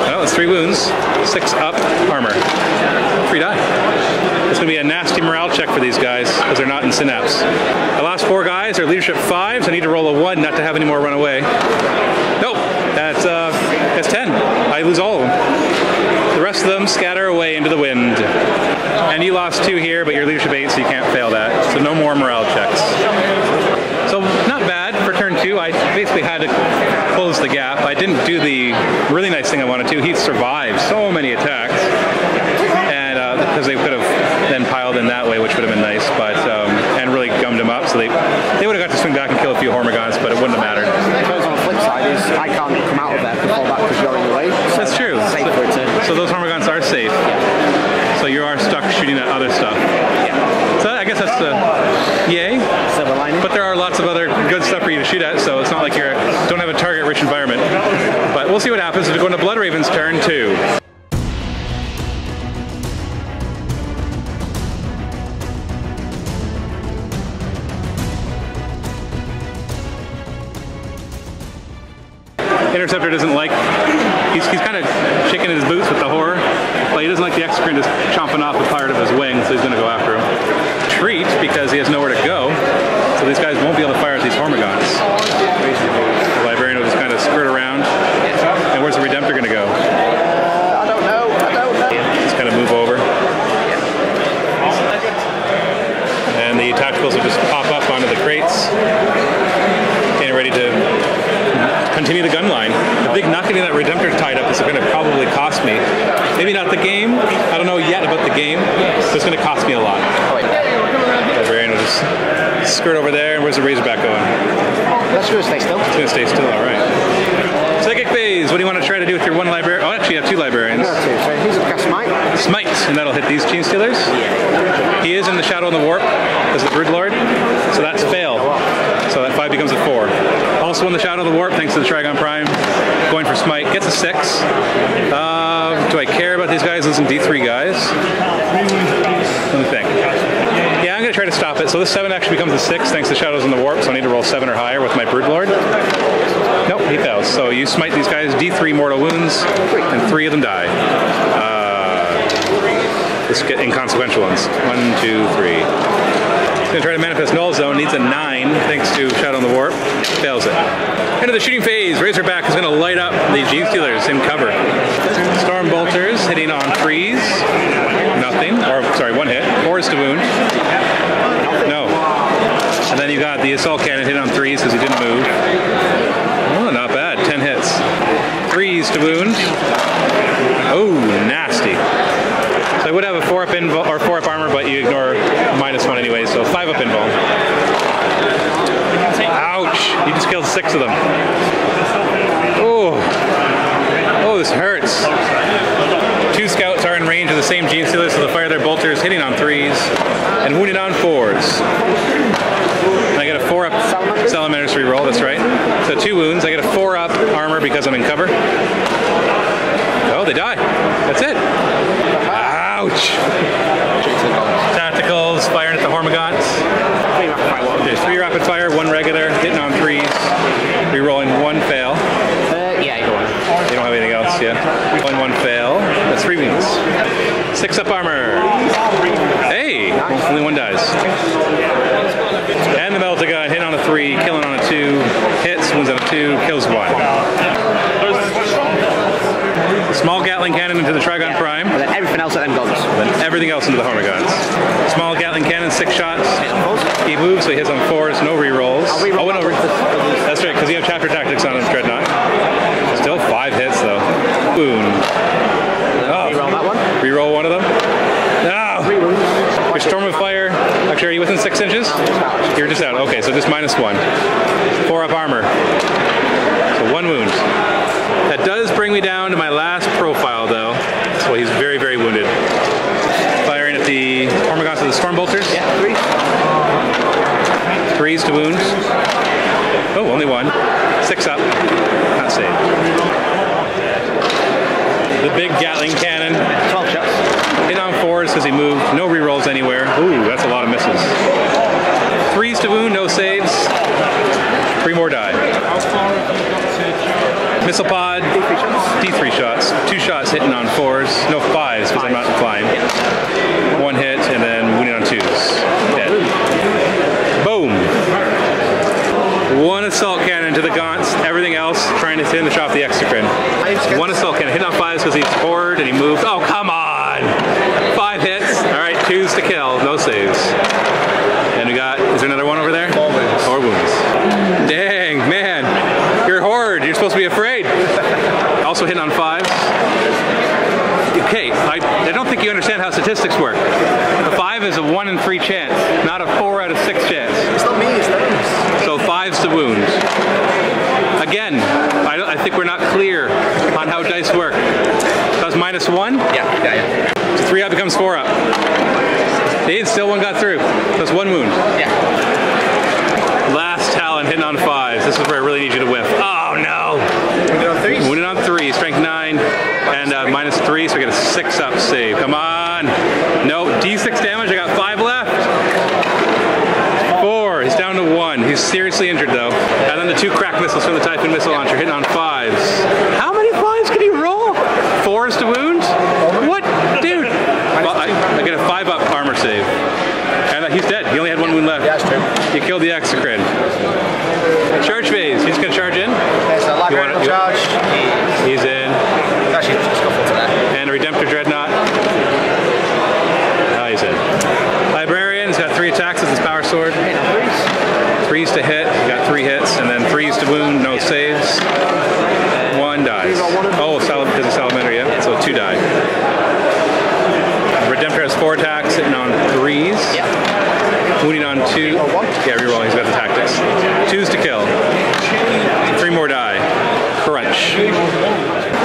Oh, it's 3 wounds, 6-up armor. 3 die. It's going to be a nasty morale check for these guys because they're not in Synapse. The last 4 guys are leadership 5s. I need to roll a 1 not to have any more run away. Nope, that's 10. I lose all of them. The rest of them scatter away into the wind. And you lost 2 here, but you're leadership 8, so you can't fail that. So no more morale checks. So not bad for turn 2. I basically had to close the gap. I didn't do the really nice thing I wanted to. He survived so many attacks. And because they could have then piled in that way, which would have been nice, but and really gummed him up. So they would have got to swing back and kill a few Hormagaunts, but it wouldn't have mattered. Because on the flip side is I can't come out of there to fall back because you're in the way. So that's true. So those Hormagaunts are safe. So you are stuck shooting at other stuff. Yeah. So I guess that's the yay. Silver lining. But there are lots of other good stuff for you to shoot at, so it's not like you don't have a target-rich environment. But we'll see what happens as we go into Blood Raven's turn 2. Interceptor doesn't like, he's kind of shaking his boots with the horror, but he doesn't like the Exocrine just chomping off a part of his wing, so he's going to go after him. Treat, because he has nowhere to go, so these guys won't be able to fire at these Hormagaunts. The Librarian will just kind of skirt around. And where's the Redemptor going to go? I don't know. Just kind of move over. And the tacticals will just pop up onto the crates. Getting ready to continue the gun line. I think not getting that Redemptor tied up is going to probably cost me. Maybe not the game. I don't know yet about the game. But it's going to cost me a lot. Librarian will just Skirt over there, and where's the Razorback going? That's going to stay still. It's going to stay still, alright. Psychic phase, what do you want to try to do with your one librarian? Oh, actually you have two librarians. So he's going to cast Smite. Smite, and that'll hit these Gene Stealers. He is in the Shadow and the Warp as the Broodlord, so that's fail. So that 5 becomes a 4. Also in the Shadow of the Warp, thanks to the Trigon Prime, going for Smite, gets a 6. Do I care about these guys losing D3 guys? Let me think. Yeah, I'm going to try to stop it. So this 7 actually becomes a 6 thanks to Shadows in the Warp, so I need to roll 7 or higher with my Broodlord. Nope, he fails. So you smite these guys, D3 mortal wounds, and 3 of them die. Let's get inconsequential ones. 1, 2, 3. He's going to try to manifest Null Zone, needs a 9 thanks to Shadow in the Warp, fails it. Into the shooting phase, Razorback is going to light up the Gene Stealers in cover. Storm Bolters hitting on 3s, nothing, or sorry, 1 hit. 4 is to wound, no. And then you got the Assault Cannon hitting on 3s because he didn't move. Oh, not bad, 10 hits. 3s to wound. Oh, nasty. So I would have a 4-up invul or 4-up armor, but you ignore -1 anyway, so 5-up invul. Ouch! You just killed 6 of them. Oh, oh, this hurts. 2 scouts are in range of the same Gene Stealers, so they'll fire their bolters, hitting on 3s and wounding on 4s. And I get a 4-up Salamander's reroll. That's right. So 2 wounds. I get a 4-up armor because I'm in cover. Oh, they die. That's it. Ouch! Tacticals, firing at the Hormagaunts. There's 3 rapid fire, 1 regular, hitting on 3s, rerolling 1 fail. Yeah, you don't. You don't have anything else, yeah. 1 fail. That's 3 wounds. 6-up armor. Hey! Only 1 dies. And the Meltagun, hitting on a 3, killing on a 2, hits, wounds on a 2, kills 1. Small Gatling Cannon into the Trigon Prime. And then everything else at them guns. Then everything else into the Hormagaunts. Small Gatling Cannon, 6 shots. He moves, so he hits on 4s, no rerolls. Re-roll no. That's right, because you have Chapter Tactics on his Dreadnought. Still 5 hits, though. Boom. Oh. Reroll that one. Reroll 1 of them. No! Your Storm of Fire. Actually, are you within 6 inches? You're just out. Okay, so just -1. 4-up armor. So 1 wound. That does bring me down to my last profile, though. So he's very, very wounded. Firing at the Hormagaunts with the Storm Bolters. Yeah, 3. 3s to wound. Oh, only 1. 6 up. Not saved. The big Gatling Cannon. 12 shots. Hit on 4s because he moved. No rerolls anywhere. Ooh, that's a lot of misses. 3s to wound, no saves. 3 more die. Missile pod, D3 shots. 2 shots hitting on 4s. No 5s because I'm not flying. 1 hit and then wounding on 2s. Dead. Boom. 1 assault cannon to the gaunts. Everything else trying to finish off the exocrine. 1 assault cannon hitting on 5s because he's forward and he moved. Oh, come on! 5 hits. All right, 2s to kill. No saves. And we got, is there another one over there? 4 wounds. 4 wounds. Dang, man. You're a horde. You're supposed to be afraid. Also hitting on 5s. Okay, I don't think you understand how statistics work. A 5 is a 1 in 3 chance, not a 4 out of 6 chance. It's not me, it's them. So 5's to wound. Again, I think we're not clear on how dice work. That's -1? Yeah. So 3 up becomes 4 up. Hey, still 1 got through. That's 1 wound. Yeah. Last Talon hitting on 5s. This is where I really need you to whiff. Oh no! Wounded on 3s? Wounded on 3, strength 9, and -3, so I get a 6-up save. Come on! No, D6 damage, I got 5 left. 4, he's down to 1. He's seriously injured though. And then the 2 crack missiles from the Typhoon Missile Launcher hitting on 5s. How many 5s can he roll? 4s to wound? What? Dude! Well, I get a 5-up armor save. And he's dead. He only had 1 wound left. Yeah, that's true. You killed the exocrine. Charge phase. He's going to charge in. There's a Librarian charge. He's in. Actually, Skol to that. And a Redemptor Dreadnought. He's in. Librarian's got 3 attacks with his power sword. 3s to hit. He got 3 hits. And then 3s to wound. No saves. 1 dies. Oh, because of Salamander, yeah. So 2 die. Redemptor has 4 attacks, hitting on 3s. Yeah. Wounding on 2. Yeah, reroll, he's got the tactics. 2s to kill. 3 more die. Crunch.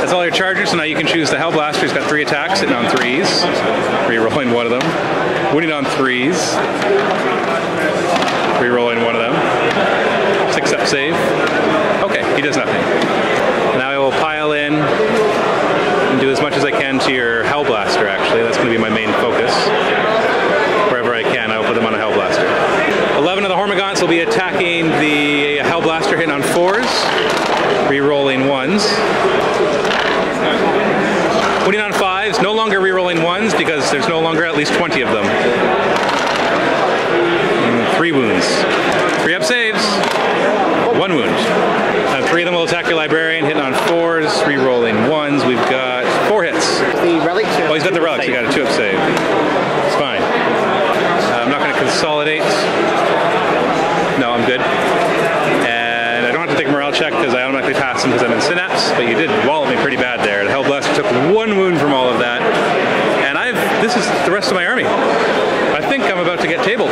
That's all your chargers, so now you can choose the Hellblaster. He's got 3 attacks, hitting on 3s. Rerolling one of them. Wounding on 3s. Rerolling one of them. 6-up save. Okay, he does nothing. Now I will pile in and do as much as I can to your Hellblaster, actually. That's going to be my main focus. Wherever I can, I will put them on a Hellblaster. 11 of the Hormagaunts will be attacking the Hellblaster, hitting on 4s. Rerolling 1s. Putting on 5s, no longer rerolling 1s because there's no longer at least 20 of them. 3 wounds. 3-up saves. 1 wound. 3 of them will attack your Librarian, hitting on 4s, rerolling 1s. We've got 4 hits. The relics. Oh, he's got the relics. He got a 2-up save. It's fine. I'm not going to consolidate. No, I'm good. And I don't have to take a morale check because I automatically pass him because I'm in Synapse, but you did wallop me pretty bad there. The Hellblaster took 1 wound from all of that. And this is the rest of my army. I think I'm about to get tabled.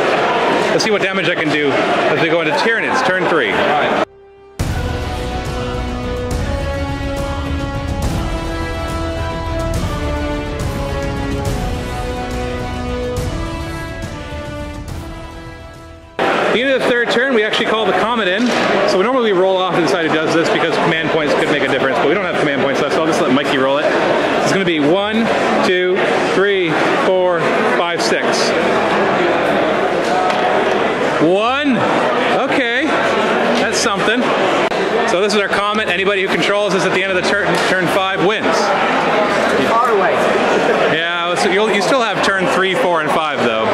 Let's see what damage I can do as we go into Tyranids, turn 3. All right. Beginning of the 3rd turn, we actually call the Comet in. So we normally roll off to decide who does this because command points could make a difference, but we don't have command points left, so I'll just let Mikey roll it. It's going to be 1, 2, 3, 4, 5, 6. 1. Okay, that's something. So this is our Comet. Anybody who controls this at the end of the turn 5 wins. Far away. Yeah, so you still have turn 3, 4, and 5 though.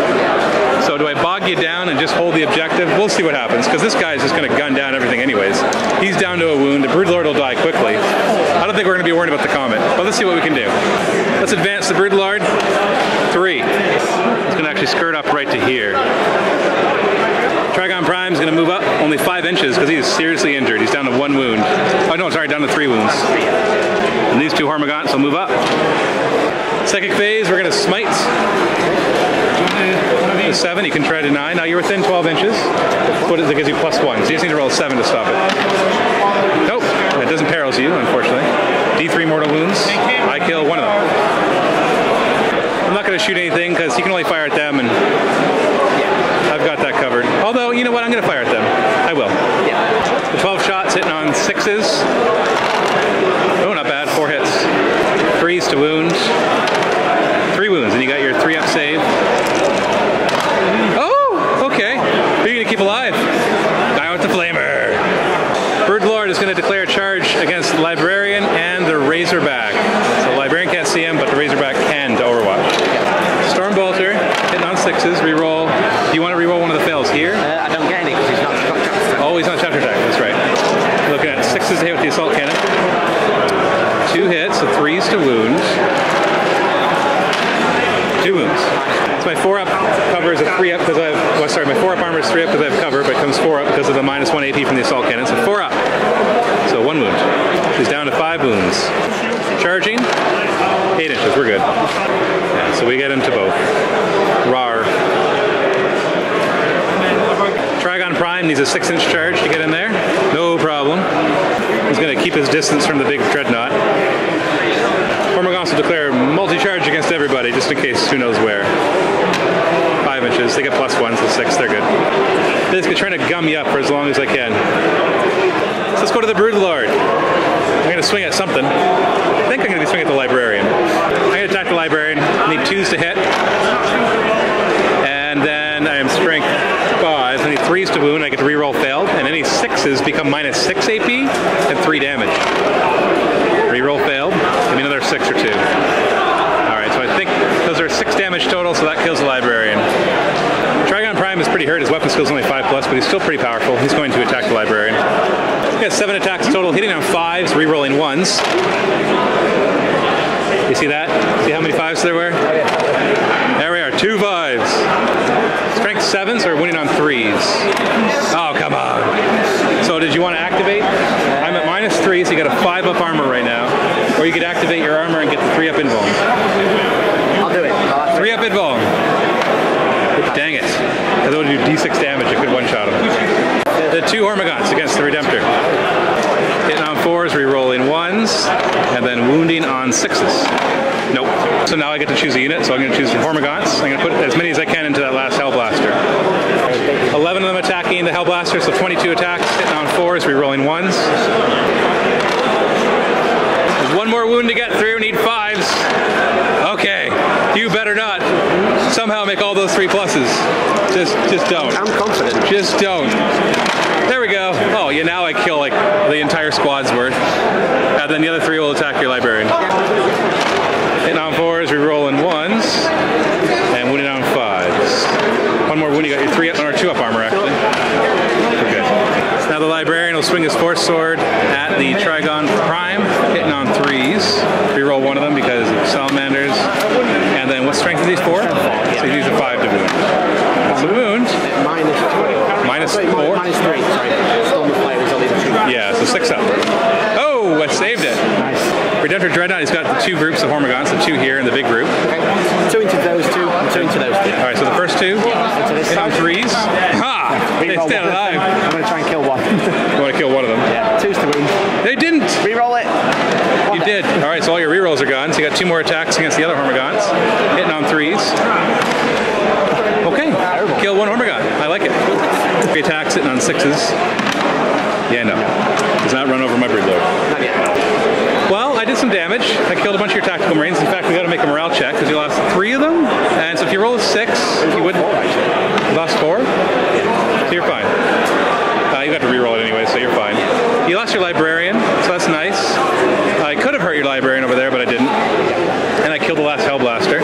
So do I bog you down and just hold the objective? We'll see what happens, because this guy's just going to gun down everything anyways. He's down to a wound. The Broodlord will die quickly. I don't think we're going to be worried about the Comet, but let's see what we can do. Let's advance the Broodlord. 3. It's going to actually skirt up right to here. Trigon Prime is going to move up only 5 inches because he is seriously injured. He's down to 1 wound. Oh no, sorry, down to 3 wounds. And these 2 Hormagaunts will move up. Second phase, we're going to smite. 7, you can try to 9. Now you're within 12 inches. What is it? Gives you +1. So you just need to roll a 7 to stop it. Nope, it doesn't Perros you, unfortunately. D3 mortal wounds. I kill 1 of them. I'm not going to shoot anything because he can only fire at them, and I've got that covered. Although, you know what? I'm going to fire at them. I will. The 12 shots hitting on 6s. Oh, not bad. 4 hits. 3s to wound. 3 wounds, and you got your 3-up save. Oh, okay. Who are you going to keep alive? Guy with the flamer. Broodlord is going to declare a charge against the Librarian and the Razorback. So the Librarian can't see him, but the Razorback can to Overwatch. Storm Baltar, hitting on 6s, reroll. Do you want to reroll one of the fails here? I don't get any because he's not chapter attack. Oh, he's not chapter attack, that's right. Looking at 6s to hit with the assault cannon. 2 hits, so 3s to wound. 2 wounds. So my 4-up cover is a 3-up because I have, well, sorry, my 4-up armor is 3-up because I have cover, but it comes 4-up because of the -1 AP from the assault cannon. So 4-up. So 1 wound. He's down to 5 wounds. Charging, 8 inches, we're good. Yeah, so we get him to both. Rar. Trigon Prime needs a 6-inch charge to get in there. No problem. He's going to keep his distance from the big dreadnought. Hormagaunts will declare multi-charge against everybody, just in case who knows where. 5 inches, they get +1, so 6, they're good. They're just trying to gum you up for as long as I can. So let's go to the Broodlord. I'm going to swing at something. I think I'm going to be swinging at the Librarian. I'm going to attack the Librarian, I need 2s to hit. And then I am strength 5, I need 3s to wound, I get to reroll failed, and any 6s become -6 AP and 3 damage. Reroll failed, give me another 6 or 2. Alright, so I think those are 6 damage total, so that kills the Librarian. Trigon Prime is pretty hurt, his weapon skill's only 5+, but he's still pretty powerful. He's going to attack the Librarian. He has 7 attacks total, hitting on 5s, rerolling 1s. You see that? See how many 5s there were? There we are, 2 5s. Strength 7s or winning on 3s? Oh, come on. So did you want to activate? I'm at -3, so you got a 5-up armor right now. Or you could activate your armor and get the 3-up invuln. I'll do it. 3-up invuln. Dang it. Because it would do sixes. Nope. So now I get to choose a unit, so I'm going to choose the Hormagaunts. I'm going to put as many as I can into that last Hellblaster. 11 of them attacking the Hellblaster, so 22 attacks, hitting on 4s, re-rolling 1s. There's one more wound to get through, need 5s. Okay, you better not somehow make all those 3 pluses. Just don't. I'm confident. Just don't. There we go. Oh, yeah, now I kill like the entire squad's worth. And then the other 3 will attack your Librarian. Hitting on 4s, re-rolling 1s, and wounding on 5s. One more wound, you got your 3 up or 2 up armor actually. Okay. So now the Librarian will swing his Force Sword at the Trigon Prime, hitting on 3s. Re-roll 1 of them because of Salamanders. And then what strength is these 4? So he uses a 5 to wound. That's a wound. Minus 4? Minus 3, sorry. Storm of Fire is only the 2. Yeah, so 6 up. Oh, I saved it. Nice. Redemptor Dreadnought, he's got the 2 groups of Hormagaunts, the 2 here in the big group. Okay. 2 into those 2, and 2 into those 2. Alright, so the first 2, hit on 3s. Ha! They stay alive. I'm going to try and kill 1. You want to kill 1 of them? Yeah, 2's to wound. They didn't! Reroll it. You did. Alright, so all your rerolls are gone, so you got 2 more attacks against the other Hormagaunts. Hitting on 3s. Okay, kill 1 Hormagaunt. I like it. 3 attacks, hitting on 6s. Yeah, no. Does not run over my Broodlord. Not yet. Well, I did some damage. I killed a bunch of your tactical marines. In fact, we got to make a morale check because you lost 3 of them. And so if you roll a 6, you wouldn't. You lost 4? So you're fine. You got to reroll it anyway, so you're fine. You lost your Librarian, so that's nice. I could have hurt your Librarian over there, but I didn't. And I killed the last Hellblaster.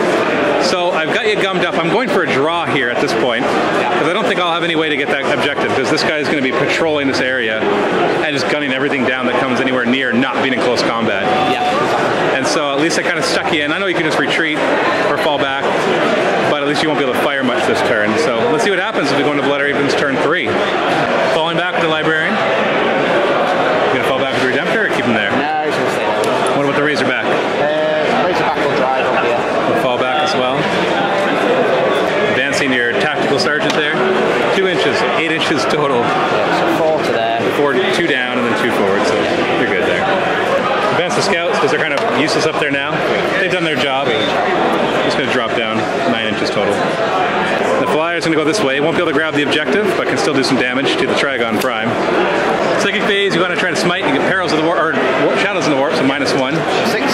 So I've got you gummed up. I'm going for a draw here at this point because I don't think I'll have any way to get that objective because this guy is going to be patrolling this area and just gunning everything down that comes anywhere near not being in close combat. Yeah. And so at least I kind of stuck you in. I know you can just retreat or fall back, but at least you won't be able to fire much this turn. So let's see what happens if we go into Bladder Evens turn 3. Falling back with the Librarian. You going to fall back with the Redemptor or keep him there? No, I was going to say that. What about the Razorback? Razorback will drive up here. We'll fall back as well. Advancing your tactical sergeant there. 2 inches, 8 inches total. Yeah, so 4 to there. 2 down and then 2 forward, so you're good there. Advance the scouts because they're kind of useless up there now. They've done their job. Just going to drop down 9 inches total. The Flyer's going to go this way. Won't be able to grab the objective, but can still do some damage to the Trigon Prime. Second phase, you want to try to smite and get Perros of the Warp, or Shadows in the Warp, so -1. 6.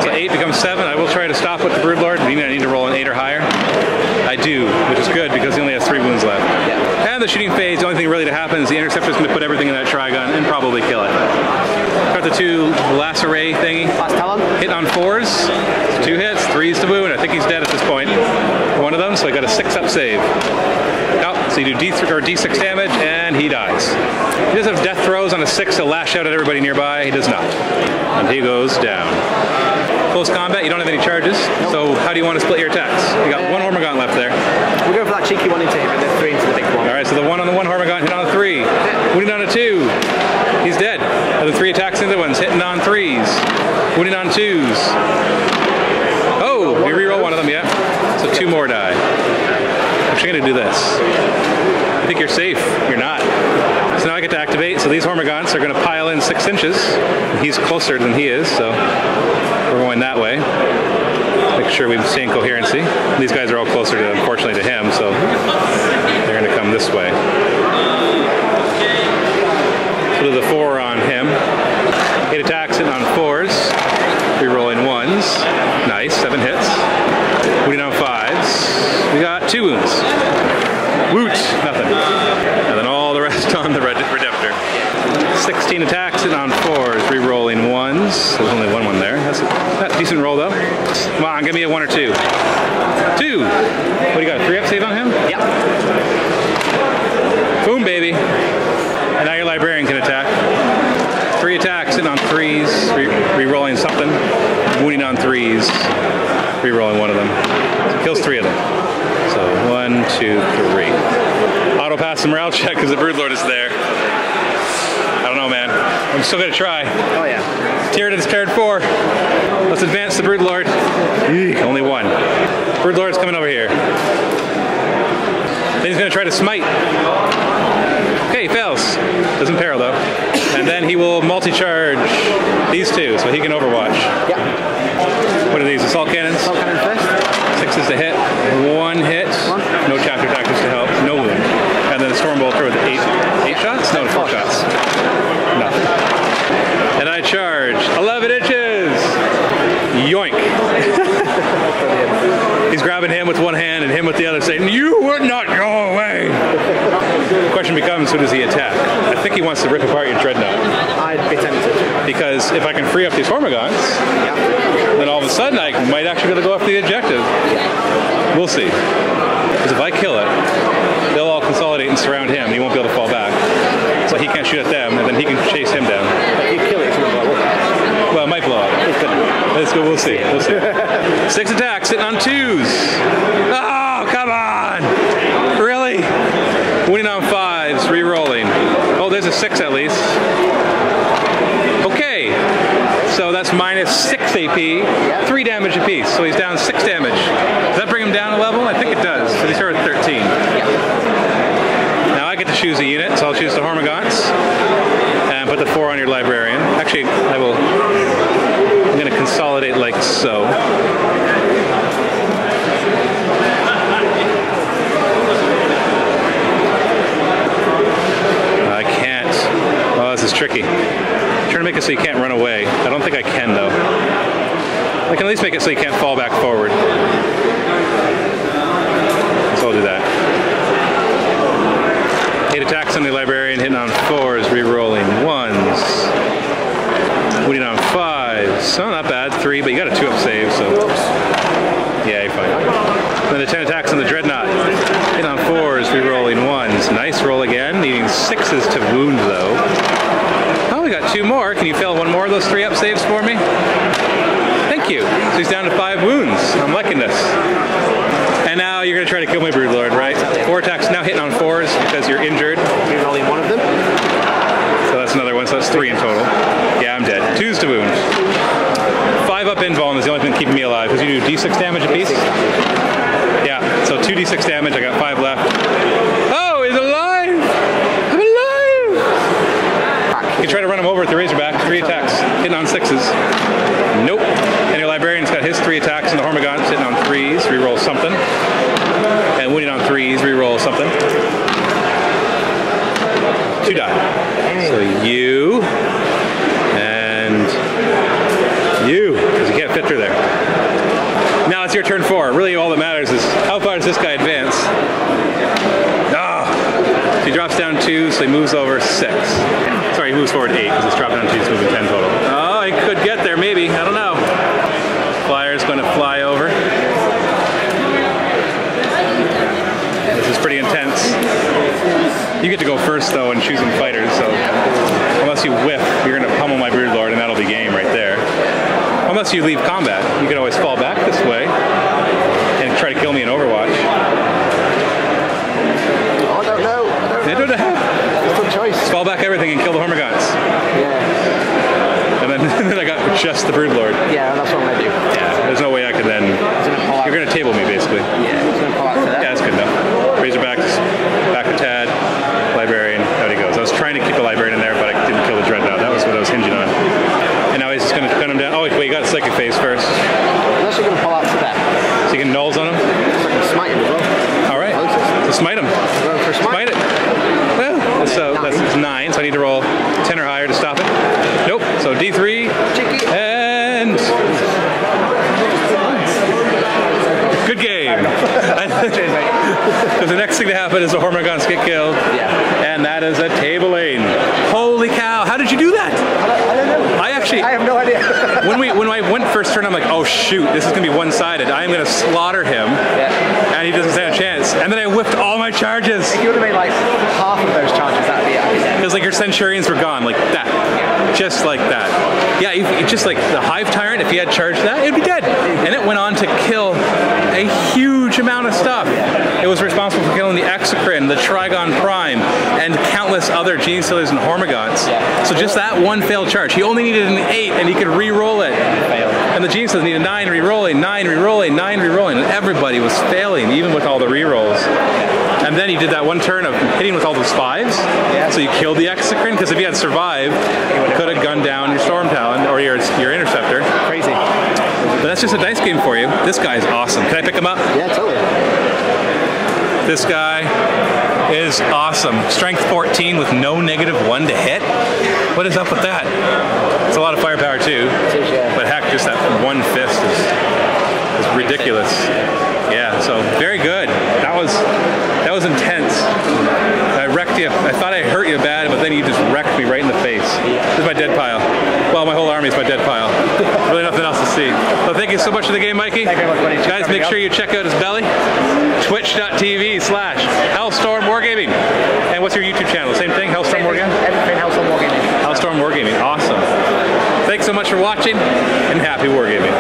So 8 becomes 7. I will try to stop with the Broodlord. I need to roll an 8 or higher. I do, which is good because he only has 3 wounds left. Yeah. And the shooting phase, the only thing really to happen is the Interceptor's going to put everything in that Trigon and probably kill it. Got the 2 lacerate thingy. Last Talon. Hit on 4s. 2 hits, 3s to wound. I think he's dead at this point. 1 of them, so I got a 6-up save. Oh, so you do D3 or D6 damage, and he dies. He does have death throws on a 6 to lash out at everybody nearby. He does not. And he goes down. Close combat, you don't have any charges, so how do you want to split your attacks? You got 1 Hormagaunt left there. We'll go for that cheeky 1 into him and then 3 into the big one. Alright, so the 1 on the 1 Hormagaunt hit on a 3. Wounding on a 2. He's dead. The 3 attacks into the ones, hitting on 3s. Wounding on 2s. Oh, we reroll 1 of them, yeah. So 2 more die. I'm actually going to do this. I think you're safe. You're not. So now I get to activate. So these Hormagaunts are going to pile in 6 inches. He's closer than he is, so we're going that way. Make sure we stay in coherency. These guys are all closer to, unfortunately, to him, so they're going to come this way. So the 4 on him. 8 attacks hitting on 4s. Rerolling 1s. Nice, 7 hits. Wounding on 5s. We got 2 wounds. Woot! Nothing. And then all the rest on the Redemptor. 16 attacks hitting on 4s. Rerolling 1s. There's only 1 there. That's a decent roll though. Come on, give me a 1 or 2. 2! What do you got, a 3-up save on him? Yep. Boom, baby. And now your Librarian can attack. 3 attacks, hitting on 3s, re-rolling something, wounding on 3s, re-rolling 1 of them. So kills 3 of them. So 1, 2, 3. Auto pass the morale check because the Broodlord is there. I don't know, man. I'm still gonna try. Oh yeah. Tyranids turn 4. Let's advance the Broodlord. Only 1. Broodlord's coming over here. Then he's gonna try to smite. Okay, he fails. Doesn't parry though. And then he will multi-charge these two, so he can Overwatch. Yeah. What are these? Assault cannons? Assault cannon first. 6 to hit. 1 hit. No chapter tactics to help. No wound. And then the storm bolter with 8 shots? No, 4 shots. Nothing. And I charge 11 inches. Yoink. He's grabbing him with one hand and him with the other, saying, "You would not go away." The question becomes, who does he attack? I think he wants to rip apart your Dreadnought. I'd be tempted. Because if I can free up these Hormigons, then all of a sudden I might actually be able to go after the objective. We'll see. Because if I kill it, they'll all consolidate and surround him, and he won't be able to fall back. So he can't shoot at them, and then he can chase him down. If you kill it, it's going to blow up. Well, it might blow up. Let's go, we'll see. We'll see. 6 attacks, sitting on 2s. Oh, come on! Really? Winning on 5s, re-rolling. Oh, there's a 6 at least. Okay. So that's minus 6 AP, 3 damage apiece. So he's down 6 damage. Does that bring him down a level? I think it does, because he's here at 13. Now I get to choose a unit, so I'll choose the Hormigons. And put the 4 on your Librarian. Actually, I'm going to consolidate like so. I can't. Oh, this is tricky. I'm trying to make it so you can't run away. I don't think I can, though. I can at least make it so you can't fall back forward. So I'll do that. 8 attacks on the Librarian, hitting on 4s, re-rolling 1s. Winning on 5s. So not bad. 3, but you got a 2-up save, so. Yeah, you're fine. Then the 10 attacks on the Dreadnought. Hitting on 4s, re-rolling 1s. Nice roll again. Needing 6s to wound, though. Oh, we got 2 more. Can you fail 1 more of those 3-up saves for me? Thank you. So he's down to 5 wounds. I'm liking this. And now you're going to try to kill my Broodlord, right? 4 attacks, now hitting on 4s because you're injured. You're rolling 1 of them. So that's another one, so that's 3 in total. Yeah, I'm dead. 2s to wound. 5-up invuln is the only thing keeping me alive, because you do d6 damage apiece. Yeah, so 2d6 damage, I got 5 left. Oh, he's alive! I'm alive! You can try to run him over with the Razorback, 3 attacks, hitting on 6s. Nope. And your Librarian's got his 3 attacks, and the Hormigons hitting on 3s, reroll something. And winning on 3s, reroll something. 2 die. So you, and you, because you can't fit through there. Now it's your turn 4. Really all that matters is how far does this guy advance? Ah! So he drops down 2, so he moves over 6. Sorry, he moves forward 8, because it's dropped down 2, so moving 10 total. Oh, he could get there, maybe. I don't know. Flyer's going to fly over. This is pretty intense. You get to go first, though, in choosing fighters, so unless you whiff, you're going to pummel my Broodlord, and that'll be game right there. Unless you leave combat, you can always fall back this way and try to kill me in Overwatch. Oh, I don't know. I don't know. It's a choice. Fall back everything and kill the Hormigons. Yeah. And then I got just the Broodlord. Yeah, that's what I'm going to do. Yeah, there's no way I could then. You're going to table me, basically. Yeah, it's going to pull out to that. Yeah, that's good enough. Razorbacks, back to Tad, Librarian, out he goes. I was trying to keep the Librarian in there, but I didn't kill the Dreadnought. That was what I was hinging on. And now he's just going to gun him down. Oh, wait, you got a Psychic Phase first. Unless you're going to pull out to that. So you can Knowles on him? So I can smite him as well. Alright, so smite him. Smite it. Well, so that's 9, so I need to roll 10 or higher to stop it. Nope, so D3. Cheeky. And... good game. Because the next thing to happen is the Hormigons get killed. Yeah. And that is a tabling. Holy cow, how did you do that? I don't know. I have no idea. when I went first turn, I'm like, oh shoot, this is going to be one-sided. I am going to slaughter him. Yeah. And he doesn't stand a chance. And then I whipped all my charges. If you would have made like half of those charges, that'd be it. It was like your Centurions were gone, like that. Yeah. Just like that. Yeah, just like the Hive Tyrant, if he had charged that, it'd be dead. And it went on to kill a huge amount of stuff. It was responsible for killing the Exocrine, the Trigon Prime, and countless other Gene Stealers and Hormigons. Yeah. So just that one failed charge. He only needed an 8 and he could re-roll it. And the Gene Stealers needed 9 re-rolling, 9 re-rolling, 9 re-rolling. And everybody was failing, even with all the re-rolls. And And then he did that one turn of hitting with all those 5s. So you killed the Exocrine, because if you had survived, you could have gunned down your Storm Talon or your Interceptor. Crazy. But that's just a dice game for you. This guy's awesome. Can I pick him up? Yeah, totally. This guy is awesome. Strength 14 with no -1 to hit. What is up with that? It's a lot of firepower too. But heck, just that one fist is ridiculous. Yeah, so very good. That was intense. I wrecked you. I thought I hurt you bad, but then you just wrecked me right in the face. This is my dead pile. Well, my whole army is my dead pile. Really nothing else to see. So thank you so much for the game, Mikey. Thank you very much, buddy. Guys, make sure you check out his belly. Twitch.tv/Hellstorm Wargaming. And what's your YouTube channel? Same thing, Hellstorm Wargaming? Everything Hellstorm Wargaming. Hellstorm Wargaming, awesome. Thanks so much for watching, and happy wargaming.